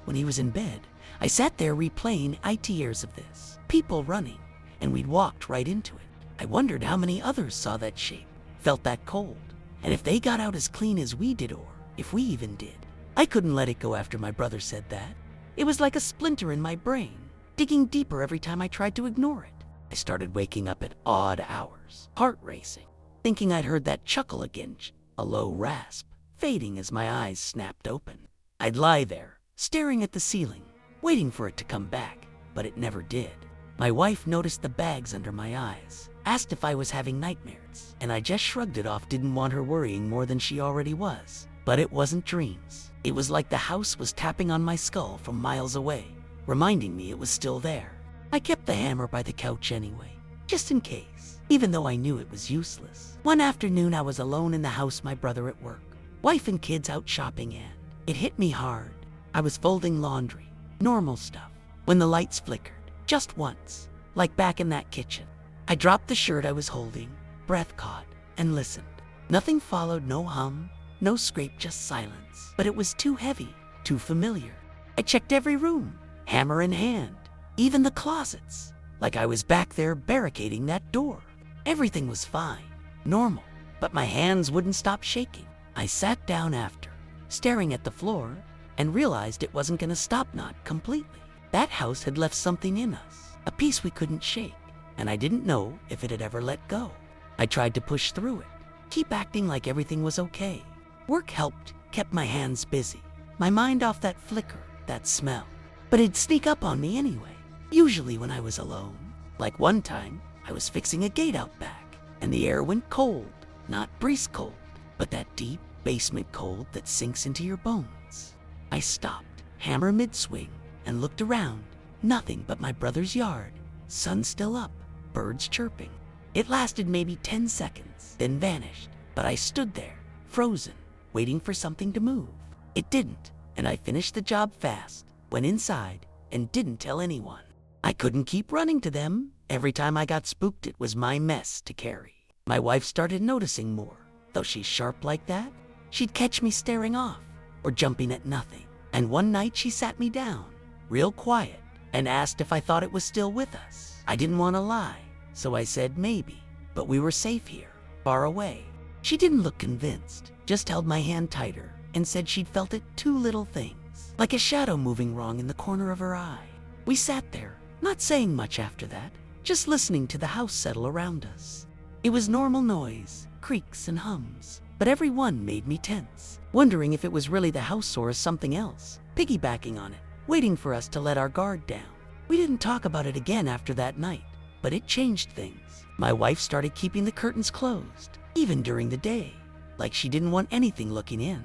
when he was in bed, I sat there replaying years of this, people running, and we'd walked right into it. I wondered how many others saw that shape, felt that cold, and if they got out as clean as we did, or if we even did. I couldn't let it go after my brother said that. It was like a splinter in my brain, digging deeper every time I tried to ignore it. I started waking up at odd hours, heart racing, thinking I'd heard that chuckle again, a low rasp, fading as my eyes snapped open. I'd lie there, staring at the ceiling, waiting for it to come back, but it never did. My wife noticed the bags under my eyes, asked if I was having nightmares, and I just shrugged it off, didn't want her worrying more than she already was. But it wasn't dreams. It was like the house was tapping on my skull from miles away, reminding me it was still there. I kept the hammer by the couch anyway, just in case, even though I knew it was useless. One afternoon I was alone in the house, my brother at work, wife and kids out shopping, and it hit me hard. I was folding laundry, normal stuff, when the lights flickered, just once, like back in that kitchen. I dropped the shirt I was holding, breath caught, and listened. Nothing followed, no hum, no scrape, just silence. But it was too heavy, too familiar. I checked every room, hammer in hand, even the closets, like I was back there barricading that door. Everything was fine, normal, but my hands wouldn't stop shaking. I sat down after, staring at the floor, and realized it wasn't gonna stop, not completely. That house had left something in us, a piece we couldn't shake, and I didn't know if it had ever let go. I tried to push through it, keep acting like everything was okay. Work helped, kept my hands busy, my mind off that flicker, that smell. But it'd sneak up on me anyway, usually when I was alone. Like one time, I was fixing a gate out back, and the air went cold, not breeze cold, but that deep basement cold that sinks into your bones. I stopped, hammer mid-swing, and looked around. Nothing but my brother's yard, sun still up, birds chirping. It lasted maybe 10 seconds, then vanished, but I stood there, frozen, waiting for something to move. It didn't, and I finished the job fast, went inside, and didn't tell anyone. I couldn't keep running to them. Every time I got spooked, it was my mess to carry. My wife started noticing more. Though she's sharp like that, she'd catch me staring off or jumping at nothing. And one night she sat me down, real quiet, and asked if I thought it was still with us. I didn't want to lie, so I said maybe, but we were safe here, far away. She didn't look convinced, just held my hand tighter and said she'd felt it, 2 little things, like a shadow moving wrong in the corner of her eye. We sat there, not saying much after that, just listening to the house settle around us. It was normal noise, creaks and hums, but every one made me tense, wondering if it was really the house or something else, piggybacking on it, waiting for us to let our guard down. We didn't talk about it again after that night, but it changed things. My wife started keeping the curtains closed, even during the day, like she didn't want anything looking in.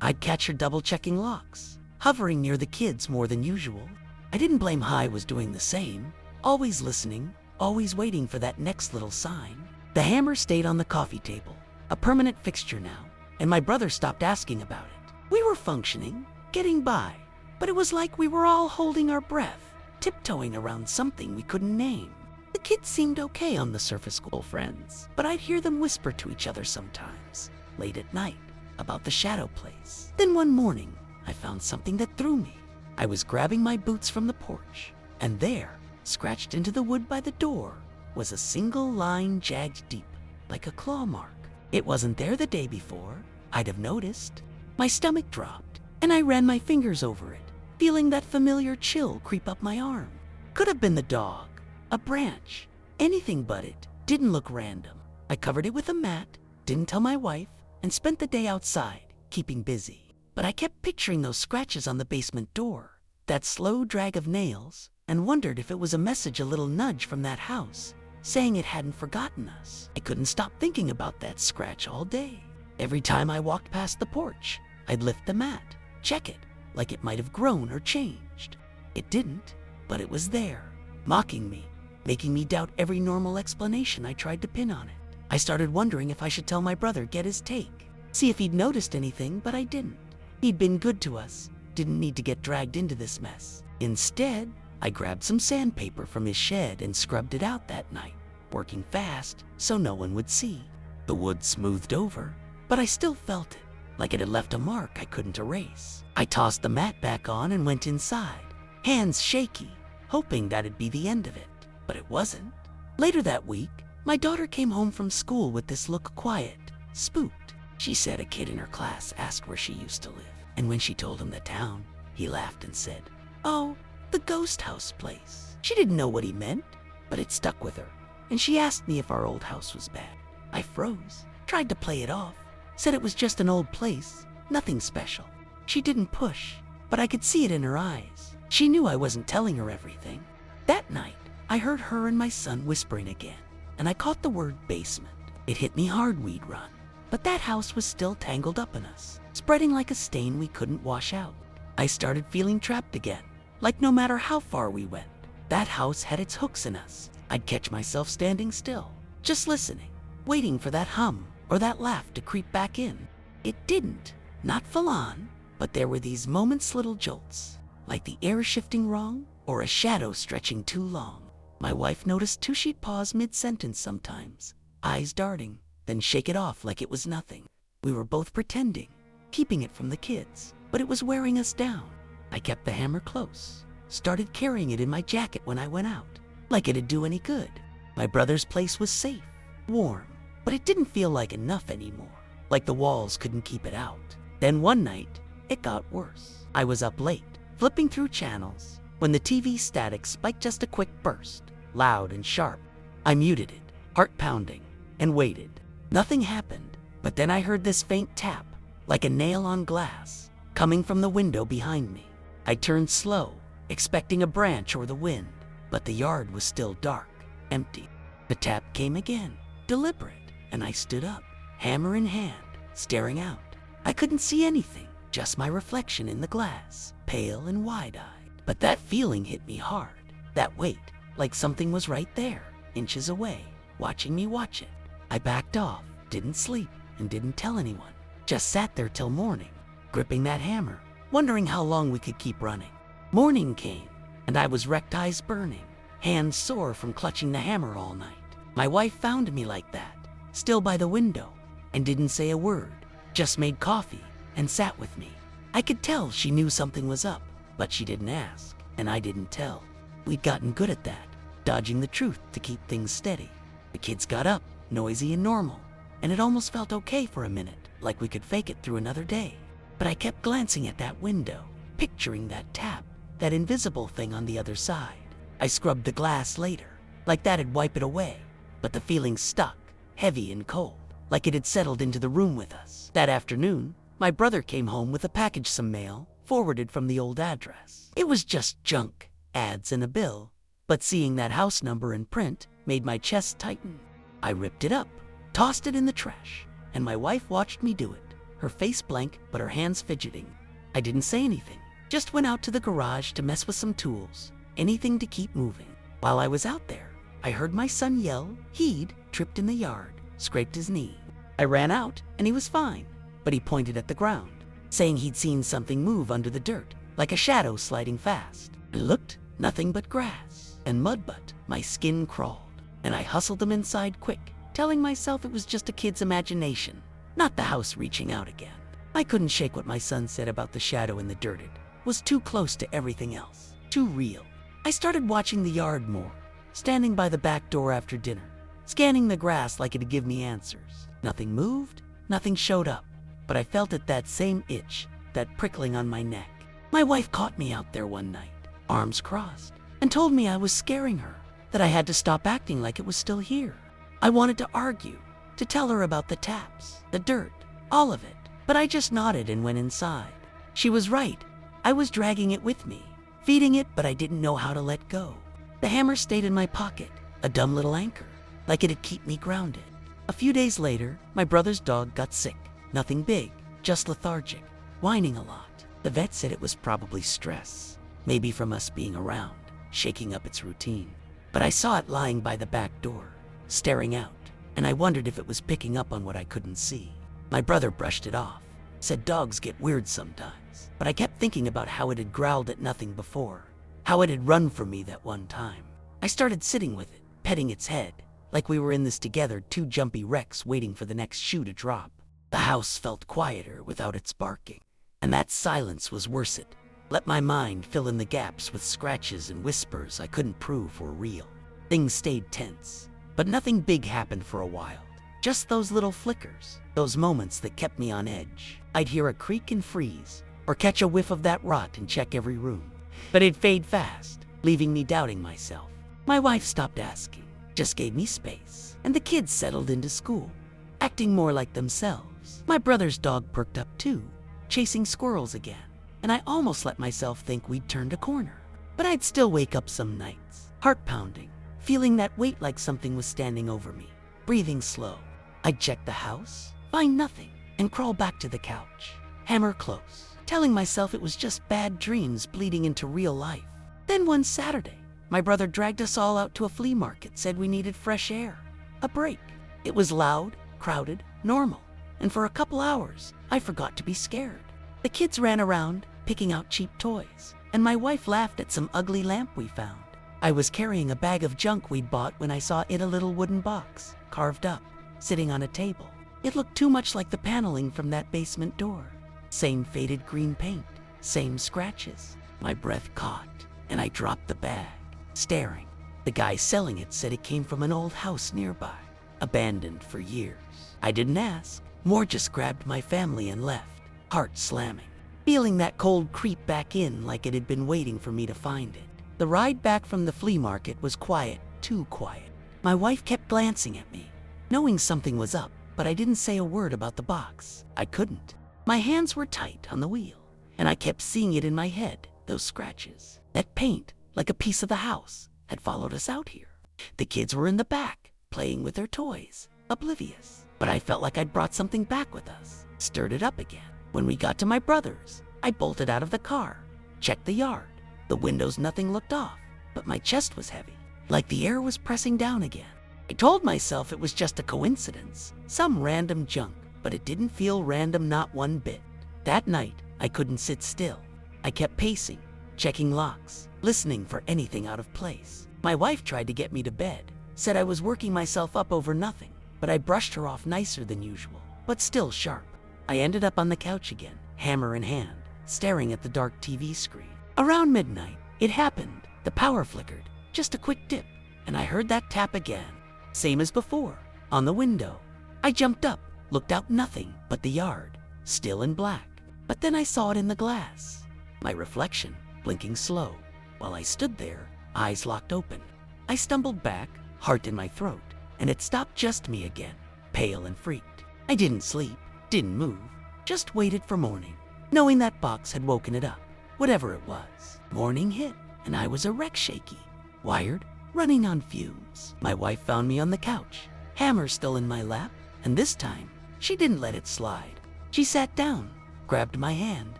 I'd catch her double-checking locks, hovering near the kids more than usual. I didn't blame her, I was doing the same, always listening, always waiting for that next little sign. The hammer stayed on the coffee table, a permanent fixture now, and my brother stopped asking about it. We were functioning, getting by, but it was like we were all holding our breath, tiptoeing around something we couldn't name. The kids seemed okay on the surface, school friends, but I'd hear them whisper to each other sometimes, late at night, about the shadow place. Then one morning, I found something that threw me. I was grabbing my boots from the porch, and there, scratched into the wood by the door, was a single line jagged deep, like a claw mark. It wasn't there the day before. I'd have noticed. My stomach dropped, and I ran my fingers over it, feeling that familiar chill creep up my arm. Could have been the dog, a branch, anything but it. Didn't look random. I covered it with a mat, didn't tell my wife, and spent the day outside, keeping busy. But I kept picturing those scratches on the basement door, that slow drag of nails, and wondered if it was a message, a little nudge from that house, saying it hadn't forgotten us. I couldn't stop thinking about that scratch all day. Every time I walked past the porch, I'd lift the mat, check it, like it might have grown or changed. It didn't, but it was there, mocking me, making me doubt every normal explanation I tried to pin on it. I started wondering if I should tell my brother, get his take, see if he'd noticed anything, but I didn't. He'd been good to us, didn't need to get dragged into this mess. Instead, I grabbed some sandpaper from his shed and scrubbed it out that night, working fast so no one would see. The wood smoothed over, but I still felt it, like it had left a mark I couldn't erase. I tossed the mat back on and went inside, hands shaky, hoping that'd be the end of it, but it wasn't. Later that week, my daughter came home from school with this look, quiet, spooked. She said a kid in her class asked where she used to live, and when she told him the town, he laughed and said, "Oh, the ghost house place." She didn't know what he meant, but it stuck with her, and she asked me if our old house was bad. I froze, tried to play it off, said it was just an old place, nothing special. She didn't push, but I could see it in her eyes. She knew I wasn't telling her everything. That night, I heard her and my son whispering again, and I caught the word basement. It hit me hard we'd run. But that house was still tangled up in us, spreading like a stain we couldn't wash out. I started feeling trapped again, like no matter how far we went, that house had its hooks in us. I'd catch myself standing still, just listening, waiting for that hum or that laugh to creep back in. It didn't, not full on, but there were these moments, little jolts, like the air shifting wrong or a shadow stretching too long. My wife noticed too. She'd pause mid-sentence sometimes, eyes darting, then shake it off like it was nothing. We were both pretending, keeping it from the kids, but it was wearing us down. I kept the hammer close, started carrying it in my jacket when I went out, like it'd do any good. My brother's place was safe, warm, but it didn't feel like enough anymore, like the walls couldn't keep it out. Then one night, it got worse. I was up late, flipping through channels, when the TV static spiked just a quick burst, loud and sharp. I muted it, heart pounding, and waited. Nothing happened, but then I heard this faint tap, like a nail on glass, coming from the window behind me. I turned slow, expecting a branch or the wind, but the yard was still dark, empty. The tap came again, deliberate, and I stood up, hammer in hand, staring out. I couldn't see anything, just my reflection in the glass, pale and wide-eyed. But that feeling hit me hard, that weight, like something was right there, inches away, watching me watch it. I backed off, didn't sleep, and didn't tell anyone. Just sat there till morning, gripping that hammer, wondering how long we could keep running. Morning came, and I was wrecked, eyes burning, hands sore from clutching the hammer all night. My wife found me like that, still by the window, and didn't say a word, just made coffee and sat with me. I could tell she knew something was up, but she didn't ask, and I didn't tell. We'd gotten good at that, dodging the truth to keep things steady. The kids got up, noisy and normal, and it almost felt okay for a minute, like we could fake it through another day. But I kept glancing at that window, picturing that tap, that invisible thing on the other side. I scrubbed the glass later, like that'd wipe it away, but the feeling stuck, heavy and cold, like it had settled into the room with us. That afternoon, my brother came home with a package, some mail, forwarded from the old address. It was just junk, ads and a bill, but seeing that house number in print made my chest tighten. I ripped it up, tossed it in the trash, and my wife watched me do it, her face blank but her hands fidgeting. I didn't say anything, just went out to the garage to mess with some tools, anything to keep moving. While I was out there, I heard my son yell. He'd tripped in the yard, scraped his knee. I ran out and he was fine, but he pointed at the ground, saying he'd seen something move under the dirt, like a shadow sliding fast. I looked, nothing but grass and mud, but my skin crawled, and I hustled him inside quick, telling myself it was just a kid's imagination, not the house reaching out again. I couldn't shake what my son said about the shadow in the dirt. It was too close to everything else, too real. I started watching the yard more, standing by the back door after dinner, scanning the grass like it'd give me answers. Nothing moved, nothing showed up, but I felt it, that same itch, that prickling on my neck. My wife caught me out there one night, arms crossed, and told me I was scaring her, that I had to stop acting like it was still here. I wanted to argue, to tell her about the taps, the dirt, all of it, but I just nodded and went inside. She was right. I was dragging it with me, feeding it, but I didn't know how to let go. The hammer stayed in my pocket, a dumb little anchor, like it'd keep me grounded. A few days later, my brother's dog got sick. Nothing big, just lethargic, whining a lot. The vet said it was probably stress, maybe from us being around, shaking up its routine. But I saw it lying by the back door, staring out, and I wondered if it was picking up on what I couldn't see. My brother brushed it off, said dogs get weird sometimes, but I kept thinking about how it had growled at nothing before, how it had run from me that one time. I started sitting with it, petting its head, like we were in this together, two jumpy wrecks waiting for the next shoe to drop. The house felt quieter without its barking, and that silence was worse. It let my mind fill in the gaps with scratches and whispers I couldn't prove were real. Things stayed tense, but nothing big happened for a while. Just those little flickers, those moments that kept me on edge. I'd hear a creak and freeze, or catch a whiff of that rot and check every room. But it'd fade fast, leaving me doubting myself. My wife stopped asking, just gave me space, and the kids settled into school, acting more like themselves. My brother's dog perked up too, chasing squirrels again, and I almost let myself think we'd turned a corner. But I'd still wake up some nights, heart pounding, feeling that weight like something was standing over me, breathing slow. I'd check the house, find nothing, and crawl back to the couch, hammer close, telling myself it was just bad dreams bleeding into real life. Then one Saturday, my brother dragged us all out to a flea market, said we needed fresh air, a break. It was loud, crowded, normal, and for a couple hours, I forgot to be scared. The kids ran around, picking out cheap toys, and my wife laughed at some ugly lamp we found. I was carrying a bag of junk we'd bought when I saw it, a little wooden box, carved up, sitting on a table. It looked too much like the paneling from that basement door. Same faded green paint, same scratches. My breath caught, and I dropped the bag, staring. The guy selling it said it came from an old house nearby, abandoned for years. I didn't ask, more just grabbed my family and left, heart slamming, feeling that cold creep back in like it had been waiting for me to find it. The ride back from the flea market was quiet, too quiet. My wife kept glancing at me, knowing something was up, but I didn't say a word about the box. I couldn't. My hands were tight on the wheel, and I kept seeing it in my head, those scratches. That paint, like a piece of the house, had followed us out here. The kids were in the back, playing with their toys, oblivious. But I felt like I'd brought something back with us, stirred it up again. When we got to my brother's, I bolted out of the car, checked the yard. The windows, nothing looked off, but my chest was heavy, like the air was pressing down again. I told myself it was just a coincidence, some random junk, but it didn't feel random, not one bit. That night, I couldn't sit still. I kept pacing, checking locks, listening for anything out of place. My wife tried to get me to bed, said I was working myself up over nothing, but I brushed her off nicer than usual, but still sharp. I ended up on the couch again, hammer in hand, staring at the dark TV screen. Around midnight, it happened. The power flickered, just a quick dip, and I heard that tap again. Same as before, on the window. I jumped up, looked out, nothing but the yard, still in black. But then I saw it in the glass, my reflection, blinking slow. While I stood there, eyes locked open. I stumbled back, heart in my throat, and it stopped, just me again, pale and freaked. I didn't sleep, didn't move, just waited for morning, knowing that box had woken it up. Whatever it was. Morning hit, and I was a wreck, shaky, wired, running on fumes. My wife found me on the couch, hammer still in my lap, and this time, she didn't let it slide. She sat down, grabbed my hand,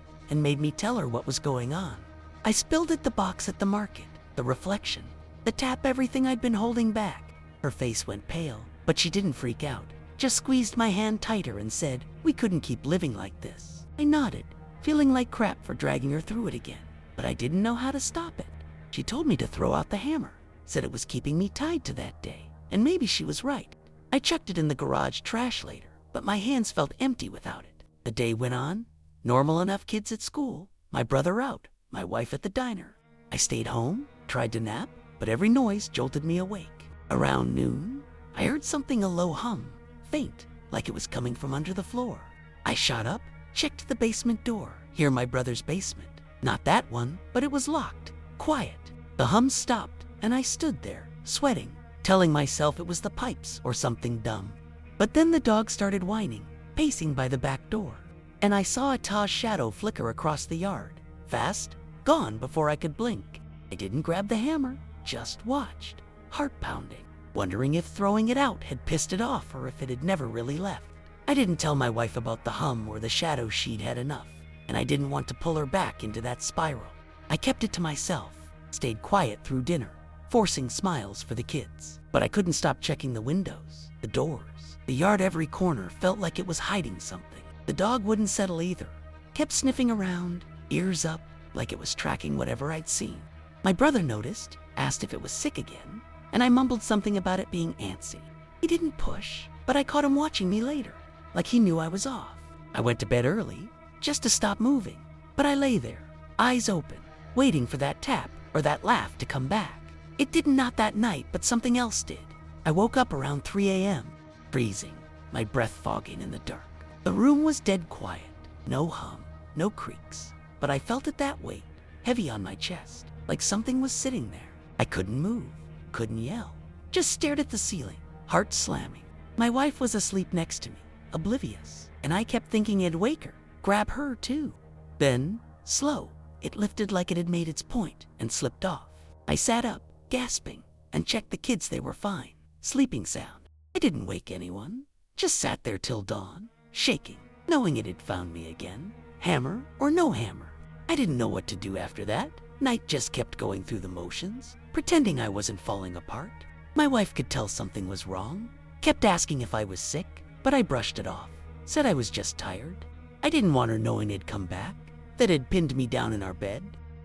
and made me tell her what was going on. I spilled at the box at the market, the reflection, the tap, everything I'd been holding back. Her face went pale, but she didn't freak out, just squeezed my hand tighter and said, we couldn't keep living like this. I nodded, feeling like crap for dragging her through it again, but I didn't know how to stop it. She told me to throw out the hammer, said it was keeping me tied to that day, and maybe she was right. I chucked it in the garage trash later, but my hands felt empty without it. The day went on, normal enough, kids at school, my brother out, my wife at the diner. I stayed home, tried to nap, but every noise jolted me awake. Around noon, I heard something, a low hum, faint, like it was coming from under the floor. I shot up, checked the basement door, here my brother's basement. Not that one, but it was locked, quiet. The hum stopped, and I stood there, sweating, telling myself it was the pipes or something dumb. But then the dog started whining, pacing by the back door, and I saw a tall shadow flicker across the yard, fast, gone before I could blink. I didn't grab the hammer, just watched, heart pounding, wondering if throwing it out had pissed it off or if it had never really left. I didn't tell my wife about the hum or the shadow, she'd had enough, and I didn't want to pull her back into that spiral. I kept it to myself, stayed quiet through dinner, forcing smiles for the kids. But I couldn't stop checking the windows, the doors, the yard. Every corner felt like it was hiding something. The dog wouldn't settle either, kept sniffing around, ears up, like it was tracking whatever I'd seen. My brother noticed, asked if it was sick again, and I mumbled something about it being antsy. He didn't push, but I caught him watching me later, like he knew I was off. I went to bed early, just to stop moving, but I lay there, eyes open, waiting for that tap or that laugh to come back. It didn't, not that night, but something else did. I woke up around 3 a.m., freezing, my breath fogging in the dark. The room was dead quiet, no hum, no creaks, but I felt it, that weight, heavy on my chest, like something was sitting there. I couldn't move, couldn't yell, just stared at the ceiling, heart slamming. My wife was asleep next to me, oblivious, and I kept thinking I'd wake her, grab her too. Then, slow, it lifted like it had made its point and slipped off. I sat up, gasping, and checked the kids. They were fine, sleeping sound. I didn't wake anyone, just sat there till dawn, shaking, knowing it had found me again, hammer or no hammer. I didn't know what to do after that. Night just kept going through the motions, pretending I wasn't falling apart. My wife could tell something was wrong, kept asking if I was sick, but I brushed it off, said I was just tired. I didn't want her knowing it'd come back, that had pinned me down in our bed.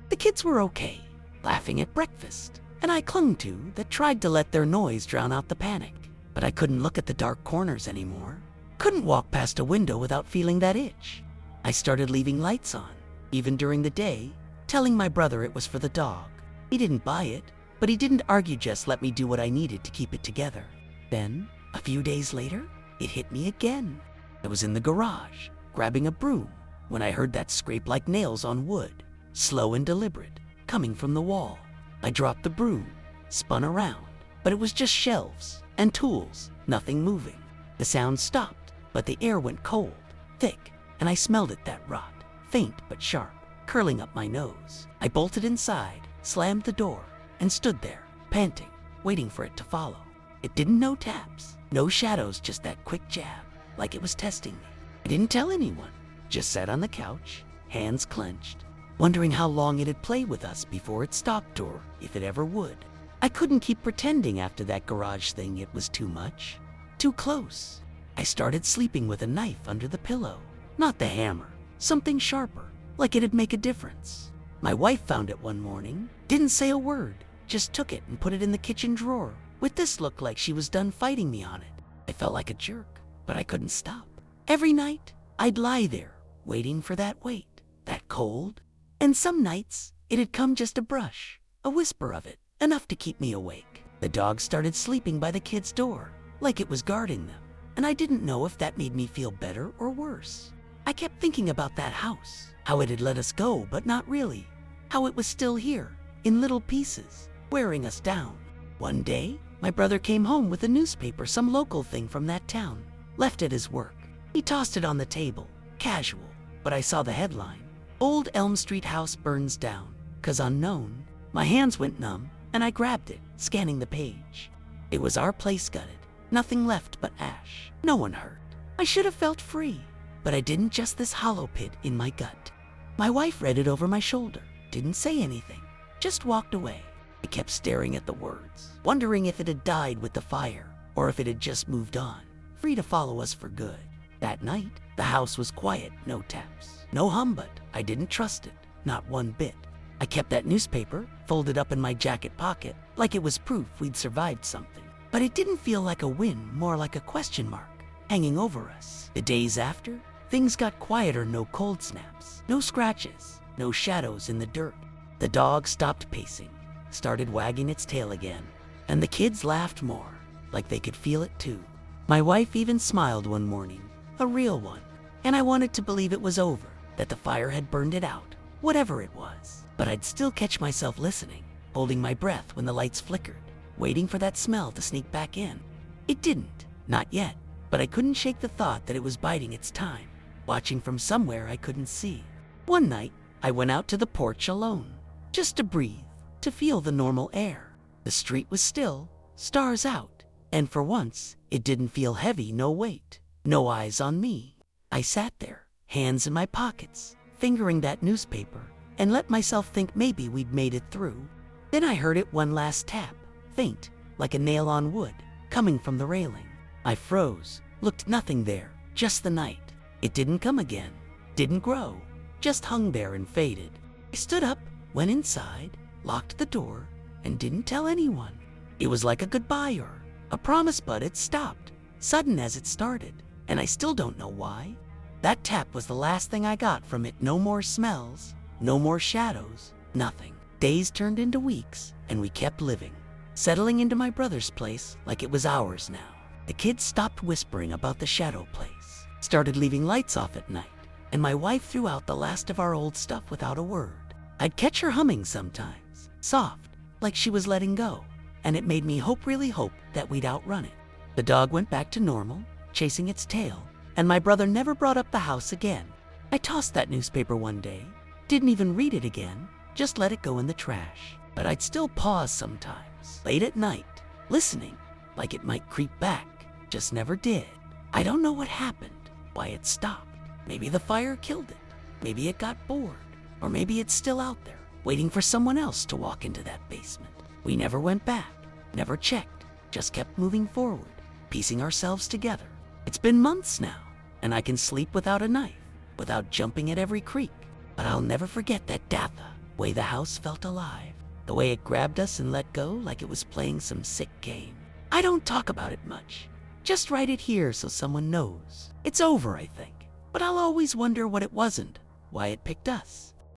The kids were okay, laughing at breakfast, and I clung to that tried to let their noise drown out the panic. But I couldn't look at the dark corners anymore, couldn't walk past a window without feeling that itch. I started leaving lights on, even during the day, telling my brother it was for the dog. He didn't buy it, but he didn't argue, just let me do what I needed to keep it together. Then, a few days later, it hit me again. I was in the garage, grabbing a broom, when I heard that scrape like nails on wood, slow and deliberate, coming from the wall. I dropped the broom, spun around, but it was just shelves and tools, nothing moving. The sound stopped, but the air went cold, thick, and I smelled it, that rot, faint but sharp, curling up my nose. I bolted inside, slammed the door, and stood there, panting, waiting for it to follow. It didn't know taps, no shadows, just that quick jab, like it was testing me. I didn't tell anyone, just sat on the couch, hands clenched, wondering how long it'd play with us before it stopped, or if it ever would. I couldn't keep pretending after that garage thing. It was too much, too close. I started sleeping with a knife under the pillow, not the hammer, something sharper, like it'd make a difference. My wife found it one morning, didn't say a word, just took it and put it in the kitchen drawer, with this look like she was done fighting me on it. I felt like a jerk, but I couldn't stop. Every night, I'd lie there, waiting for that weight, that cold, and some nights, it'd come just a brush, a whisper of it, enough to keep me awake. The dog started sleeping by the kids' door, like it was guarding them, and I didn't know if that made me feel better or worse. I kept thinking about that house, how it had let us go, but not really, how it was still here, in little pieces, wearing us down. One day, my brother came home with a newspaper, some local thing from that town, left at his work. He tossed it on the table, casual, but I saw the headline, "Old Elm Street House Burns Down, 'Cause Unknown." My hands went numb, and I grabbed it, scanning the page. It was our place gutted, nothing left but ash, no one hurt. I should have felt free, but I didn't, just this hollow pit in my gut. My wife read it over my shoulder, didn't say anything, just walked away. I kept staring at the words, wondering if it had died with the fire, or if it had just moved on, free to follow us for good. That night, the house was quiet, no taps, no hum, but I didn't trust it, not one bit. I kept that newspaper folded up in my jacket pocket, like it was proof we'd survived something. But it didn't feel like a win, more like a question mark, hanging over us. The days after, things got quieter, no cold snaps, no scratches, no shadows in the dirt. The dog stopped pacing, started wagging its tail again, and the kids laughed more, like they could feel it too. My wife even smiled one morning, a real one, and I wanted to believe it was over, that the fire had burned it out, whatever it was. But I'd still catch myself listening, holding my breath when the lights flickered, waiting for that smell to sneak back in. It didn't, not yet, but I couldn't shake the thought that it was biding its time, watching from somewhere I couldn't see. One night, I went out to the porch alone, just to breathe, to feel the normal air. The street was still, stars out, and for once, it didn't feel heavy, no weight, no eyes on me. I sat there, hands in my pockets, fingering that newspaper, and let myself think maybe we'd made it through. Then I heard it one last tap, faint, like a nail on wood, coming from the railing. I froze, looked, nothing there, just the night. It didn't come again, didn't grow, just hung there and faded. I stood up, went inside, locked the door, and didn't tell anyone. It was like a goodbye or a promise, but it stopped, sudden as it started, and I still don't know why. That tap was the last thing I got from it. No more smells, no more shadows, nothing. Days turned into weeks, and we kept living, settling into my brother's place like it was ours now. The kids stopped whispering about the shadow place, started leaving lights off at night, and my wife threw out the last of our old stuff without a word. I'd catch her humming sometimes, soft, like she was letting go, and it made me hope, really hope, that we'd outrun it. The dog went back to normal, chasing its tail, and my brother never brought up the house again. I tossed that newspaper one day, didn't even read it again, just let it go in the trash. but I'd still pause sometimes, late at night, listening, like it might creep back. Just never did. I don't know what happened, why it stopped. Maybe the fire killed it. Maybe it got bored. Or maybe it's still out there, waiting for someone else to walk into that basement. We never went back, never checked, just kept moving forward, piecing ourselves together. It's been months now, and I can sleep without a knife, without jumping at every creak. But I'll never forget that Datha, the way the house felt alive, the way it grabbed us and let go like it was playing some sick game. I don't talk about it much, just write it here so someone knows. It's over, I think, but I'll always wonder what it wasn't, why it picked us.